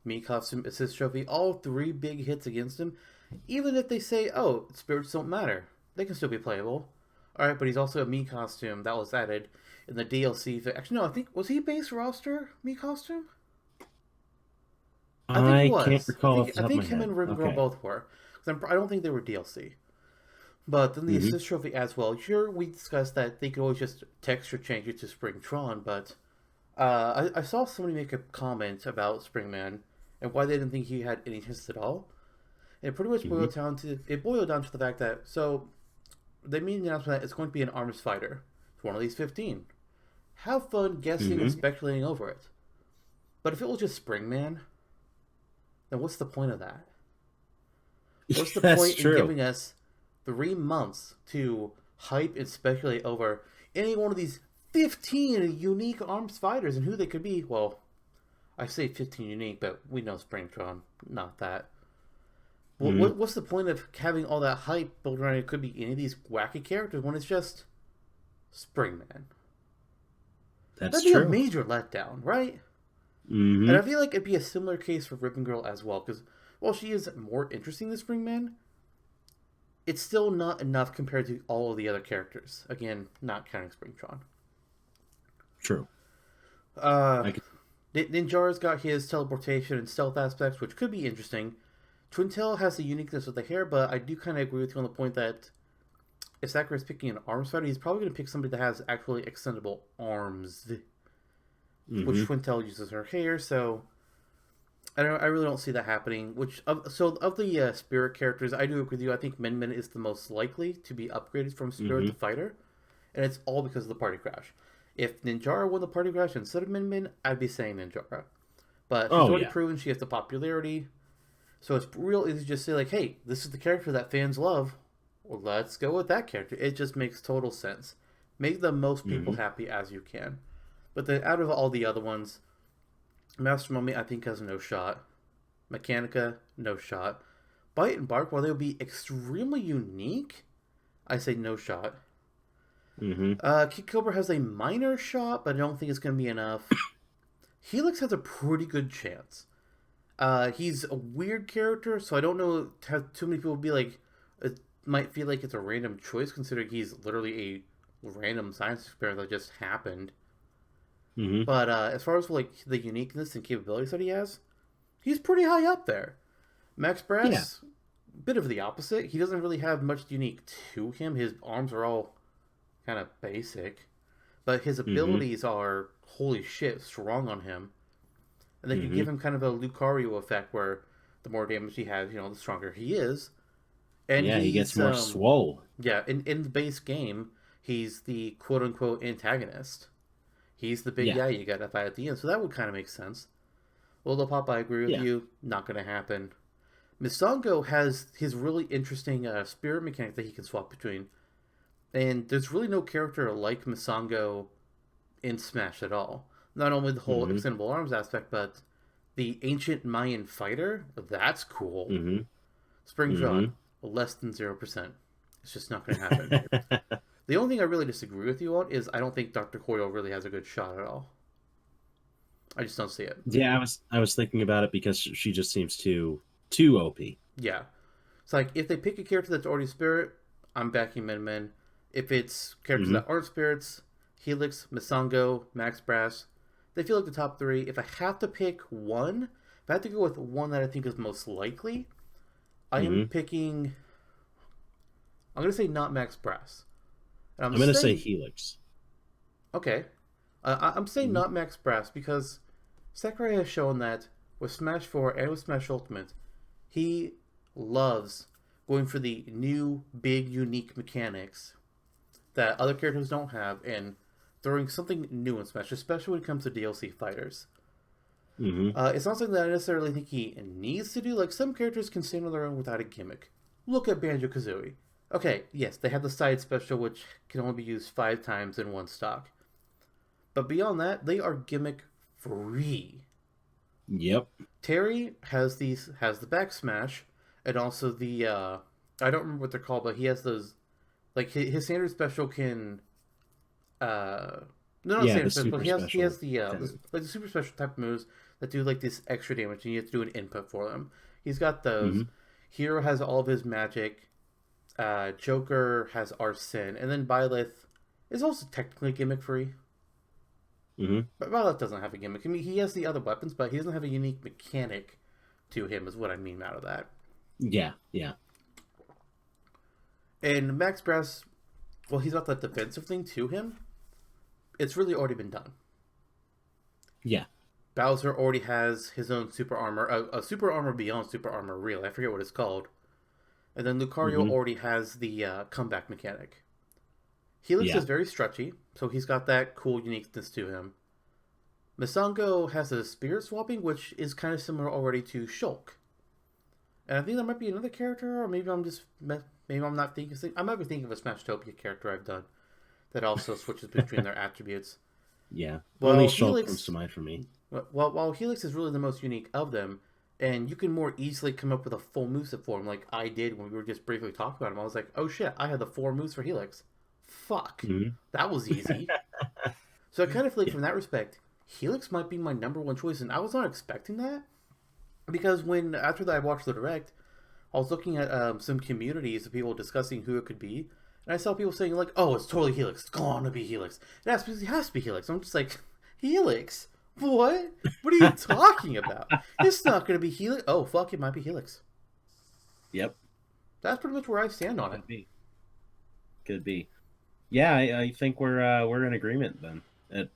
Mii Costume, Assist Trophy, all three big hits against him. Even if they say, oh, spirits don't matter, they can still be playable. Alright, but he's also a Mii Costume that was added in the DLC. Actually, no, I think, was he base roster Mii Costume? I think he I can't was. recall off the I top of think my him head. and Riven Girl Okay. both were. I don't think they were DLC. But then the Mm-hmm. assist trophy as well. Sure, we discussed that they could always just texture change it to Springtron, but I saw somebody make a comment about Springman and why they didn't think he had any hits at all. And it pretty much Mm-hmm. boiled down to the fact that they made an announcement that it's going to be an arms fighter. It's one of these 15. Have fun guessing and Mm-hmm. speculating over it. But if it was just Springman, then what's the point of that? What's the That's point in true. giving us 3 months to hype and speculate over any one of these 15 unique arms fighters and who they could be? Well, I say 15 unique, but we know Springtron, not that. Mm-hmm. What's the point of having all that hype built around it could be any of these wacky characters when it's just Springman? That's That'd be a true. major letdown, right? And I Mm-hmm. feel like it'd be a similar case for Ribbon Girl as well, because while she is more interesting than Springman, it's still not enough compared to all of the other characters. Again, not counting Springtron. True. Uh, I could. Ninjara's got his teleportation and stealth aspects, which could be interesting. Twintail has the uniqueness with the hair, but I do kind of agree with you on the point that if Sakurai is picking an arms fighter, he's probably going to pick somebody that has actually extendable arms, which Mm-hmm. Twintail uses her hair. So I really don't see that happening. Of the spirit characters, I do agree with you. I think Min Min is the most likely to be upgraded from spirit Mm-hmm. to fighter, and it's all because of the party crash. If Ninjara won the party crash instead of Min Min, I'd be saying Ninjara. But she's Oh already yeah. proven she has the popularity, so it's real easy to just say like, "Hey, this is the character that fans love. Well, let's go with that character." It just makes total sense. Make the most people Mm-hmm. happy as you can. But out of all the other ones, Master Mummy I think has no shot. Mechanica, no shot. Bite and Bark, while they'll be extremely unique, I say no shot. Mm-hmm. Kid Cobra has a minor shot, but I don't think it's going to be enough. Helix has a pretty good chance. He's a weird character, so I don't know how too many people be like. It might feel like it's a random choice, considering he's literally a random science experiment that just happened. Mm-hmm. But as far as like the uniqueness and capabilities that he has, he's pretty high up there. Max Yeah. Brass, bit of the opposite. He doesn't really have much unique to him. His arms are all kind of basic, but his Mm-hmm. abilities are holy shit strong on him. And then you Mm-hmm. give him kind of a Lucario effect where the more damage he has, the stronger he is. And Yeah, he gets he's more swole. yeah, in the base game, he's the quote unquote antagonist. He's the big Yeah. guy you gotta fight at the end, so that would kind of make sense. Well, Pop, I agree with Yeah. you. Not gonna happen. Misongo has his really interesting spirit mechanic that he can swap between. And there's really no character like Misongo in Smash at all. Not only the whole Mm-hmm. extendable arms aspect, but the ancient Mayan fighter. That's cool. Mm-hmm. Spring Mm-hmm. John, less than 0%. It's just not going to happen. The only thing I really disagree with you on is I don't think Dr. Coyle really has a good shot at all. I just don't see it. Yeah, I was thinking about it because she just seems too OP. Yeah. It's like if they pick a character that's already spirit, I'm backing Min Min. If it's characters Mm-hmm. that aren't spirits, Helix, Misango, Max Brass, they feel like the top three. If I have to pick one, if I have to go with one that I think is most likely, I am Mm-hmm. picking. I'm gonna say not Max Brass, and I'm I'm gonna say saying Helix. okay. I'm saying Mm-hmm. not Max Brass because Sakurai has shown that with Smash 4 and with Smash Ultimate, he loves going for the new, big, unique mechanics that other characters don't have and throwing something new in Smash, especially when it comes to DLC fighters. Mm-hmm. It's not something that I necessarily think he needs to do. Like, some characters can stand on their own without a gimmick. Look at Banjo Kazooie. Okay, yes, they have the side special, which can only be used 5 times in one stock. But beyond that, they are gimmick free. Yep. Terry has the back smash and also the I don't remember what they're called, but he has those like his standard special can no, not Yeah, the standard special, but super he has special the kind of. like the super special type of moves that do like this extra damage and you have to do an input for them. He's got those. Mm-hmm. Hero has all of his magic. Joker has Arson, and then Byleth is also technically gimmick free. Mm-hmm. But Byleth doesn't have a gimmick. I mean, he has the other weapons, but he doesn't have a unique mechanic to him, is what I mean out of that. Yeah. Yeah. And Max Brass, well, he's got that defensive thing to him. It's really already been done. Yeah. Bowser already has his own super armor, a super armor beyond super armor, really. I forget what it's called. And then Lucario Mm-hmm. already has the comeback mechanic. Helix Yeah. is very stretchy, so he's got that cool uniqueness to him. Misango has a spirit swapping, which is kind of similar already to Shulk. And I think there might be another character, or maybe I'm not thinking. I might be thinking of a Smashtopia character I've done that also switches between their attributes. Yeah. Only Well, Shulk comes to Helix, mind for me. while Helix is really the most unique of them, and you can more easily come up with a full moveset for him, like I did when we were just briefly talking about him. I was like, oh shit, I had the 4 moves for Helix. Fuck, Mm-hmm. that was easy. So I kind of feel like Yeah. from that respect, Helix might be my number one choice, and I was not expecting that because when after that I watched the direct, I was looking at some communities of people discussing who it could be, and I saw people saying like, "Oh, it's totally Helix. It's gonna be Helix. It has to be Helix." I'm just like, Helix? What? What are you talking about? It's not gonna be Helix. Oh fuck, it might be Helix. Yep. That's pretty much where I stand on it. Could be. Could be. Yeah, I think we're in agreement then.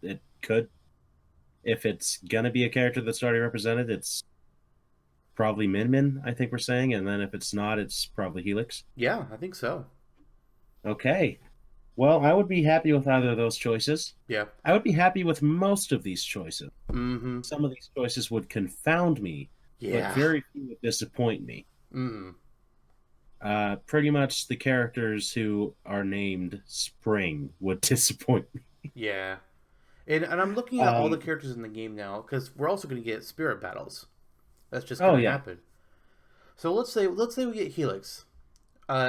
It could, if it's gonna be a character that's already represented, it's probably Min Min, I think we're saying, and then if it's not, it's probably Helix. Yeah, I think so. Okay. Well, I would be happy with either of those choices. Yeah. I would be happy with most of these choices. Mm-hmm. Some of these choices would confound me, but Yeah. very few would disappoint me. Mm. Pretty much the characters who are named Spring would disappoint me. Yeah. And I'm looking at all the Um, characters in the game now because we're also going to get spirit battles. That's just going oh to yeah. happen. So let's say we get Helix.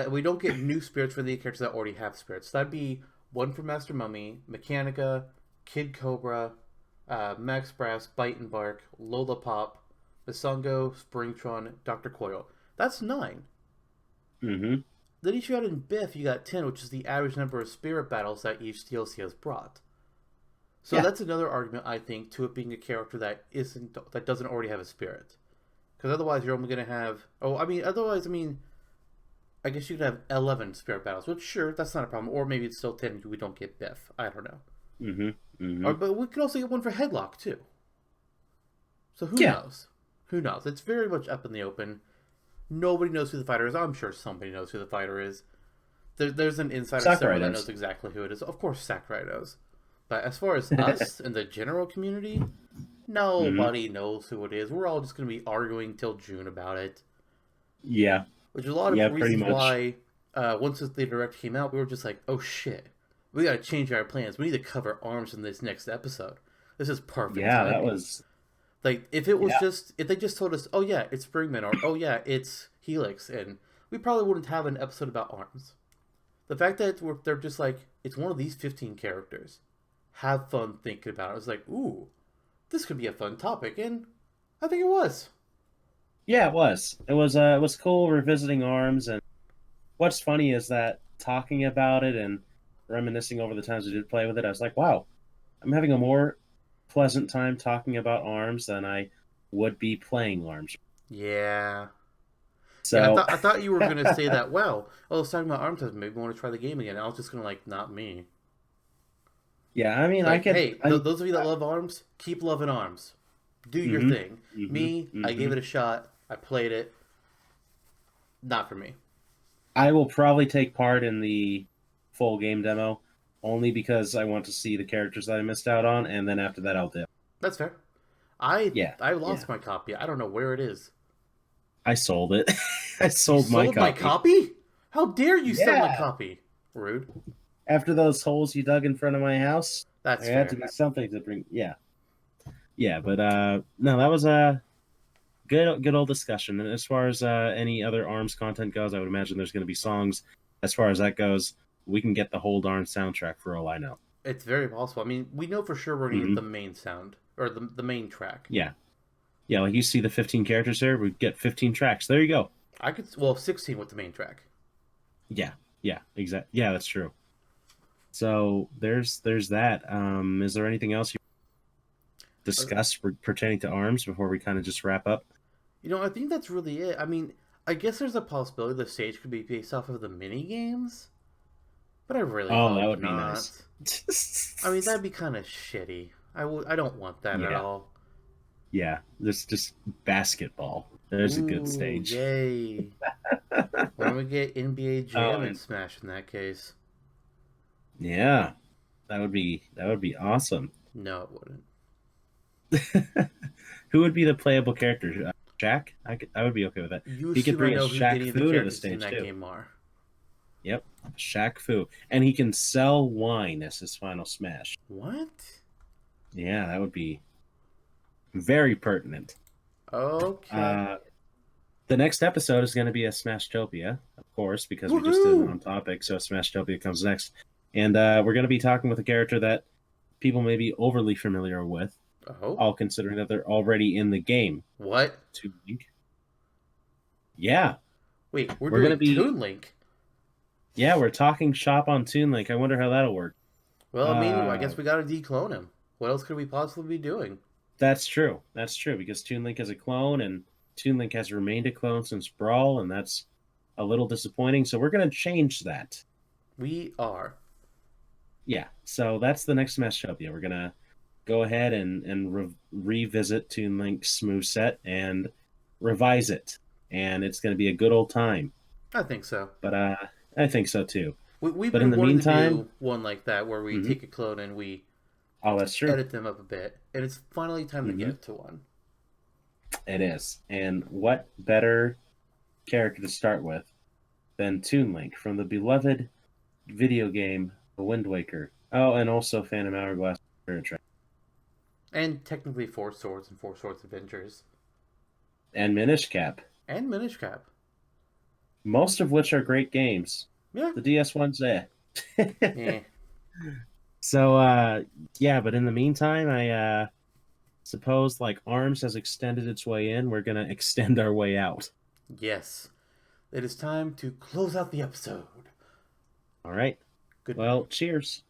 We don't get new spirits for the characters that already have spirits. That'd be one for Master Mummy, Mechanica, Kid Cobra, Max Brass, Bite and Bark, Lola Pop, Misango, Springtron, Dr. Coil. That's 9. Mm-hmm. Then each you add in Biff, you got 10, which is the average number of spirit battles that each DLC has brought. So Yeah. that's another argument, I think, to it being a character that doesn't already have a spirit. Because otherwise, you're only going to have. Oh, I mean, I guess you could have 11 spirit battles, which sure, that's not a problem. Or maybe it's still 10 if we don't get Biff. I don't know. Mm-hmm. Or, Mm-hmm. but we could also get one for Headlock, too. So who Yeah. knows? Who knows? It's very much up in the open. Nobody knows who the fighter is. I'm sure somebody knows who the fighter is. There's an insider Sakurai somewhere that does. knows exactly who it is. Of course, Sakurai knows. But as far as us and the general community, Mm-hmm. nobody knows who it is. We're all just going to be arguing till June about it. Yeah. Which is a lot of Yeah. Pretty reasons much. why, once the direct came out, we were just like, oh shit, we got to change our plans. We need to cover arms in this next episode. This is perfect Yeah. That timing. was. Like, Yeah. if they just told us, oh yeah, it's Springman, or oh yeah, it's Helix, and we probably wouldn't have an episode about arms. The fact that they're just like, it's one of these 15 characters. Have fun thinking about it. I was like, ooh, this could be a fun topic, and I think it was. Yeah. It was. It was. It was cool revisiting Arms, and what's funny is that talking about it and reminiscing over the times we did play with it, I was like, wow, I'm having a more pleasant time talking about Arms than I would be playing Arms. Yeah. Yeah, So, I thought you were gonna say that. Well, I was talking about arm test. Maybe I want to try the game again. I was just gonna like, not me. yeah, I mean, I Like, could. hey, those of you that love arms, keep loving arms. Do your Mm-hmm. thing. Mm-hmm. Me, I Mm-hmm. gave it a shot. I played it. Not for me. I will probably take part in the full game demo only because I want to see the characters that I missed out on, and then after that, I'll dip. That's fair. I Yeah, I yeah. lost my copy. I don't know where it is. I sold it. I You sold my sold my copy. copy? How dare you sell my Yeah. copy? Rude. After those holes you dug in front of my house, That's there had to fair. be something to bring. Yeah, yeah. But no, that was a good old discussion. And as far as any other Arms content goes, I would imagine there's going to be songs. As far as that goes, we can get the whole darn soundtrack for all I know. It's very possible. I mean, we know for sure we're gonna get Hmm. the main sound or the main track. Yeah, yeah. Like you see the 15 characters there, we get 15 tracks. There you go. I could 16 with the main track. Yeah, yeah, exactly. Yeah, that's true. So there's that. Is there anything else you Uh, discuss pertaining to Arms before we kind of just wrap up? I think that's really it. I mean, I guess there's a possibility the stage could be based off of the mini games, but I really Oh, that hope would be nice. not. I mean, that'd be kind of shitty. I don't want that at Yeah, all. yeah. This just basketball. There's a good Ooh, stage. yay! Why don't we get NBA Oh, Jam and and Smash in that case? yeah, that would be awesome. No, it wouldn't. Who would be the playable character? Shaq? I would be okay with that. You He could assume I bring a know who Shaq any of the Fu to the characters in stage that too. game are. Yep, Shaq Fu, and he can sell wine as his final smash. What? Yeah, that would be very pertinent. Okay. Uh, the next episode is going to be a Smashtopia, of course, because we just did it Woohoo! on topic. So Smashtopia comes next, and we're going to be talking with a character that people may be overly familiar with, Oh, all considering that they're already in the game. what? Toon Link. Yeah, Wait, we're we're going to doing be. Toon Link. Yeah, we're talking shop on Toon Link. I wonder how that'll work. Well, I mean, I Uh, guess we gotta declone him. What else could we possibly be doing? that's true. That's true because Toon Link is a clone, and Toon Link has remained a clone since Brawl, and that's a little disappointing. So we're going to change that. We are. Yeah. So that's the next Smashopia. We're going to go ahead and revisit Toon Link's moveset and revise it. And it's going to be a good old time. I think so. But I think so too. We've But in been the wanting to meantime, do one like that where we mhm, take a clone and we oh, that's true. edit them up a bit, and it's finally time to Hmm. get to one. It is. And what better character to start with than Toon Link from the beloved video game The Wind Waker? Oh, and also Phantom Hourglass Spirit Tracks. And technically Four Swords and Four Swords Adventures. And Minish Cap, And Minish Cap. most of which are great games. Yeah. The DS ones, eh. Eh. So, yeah, but in the meantime, I suppose like ARMS has extended its way in, we're going to extend our way out. Yes. It is time to close out the episode. All right. Good Well, night. cheers.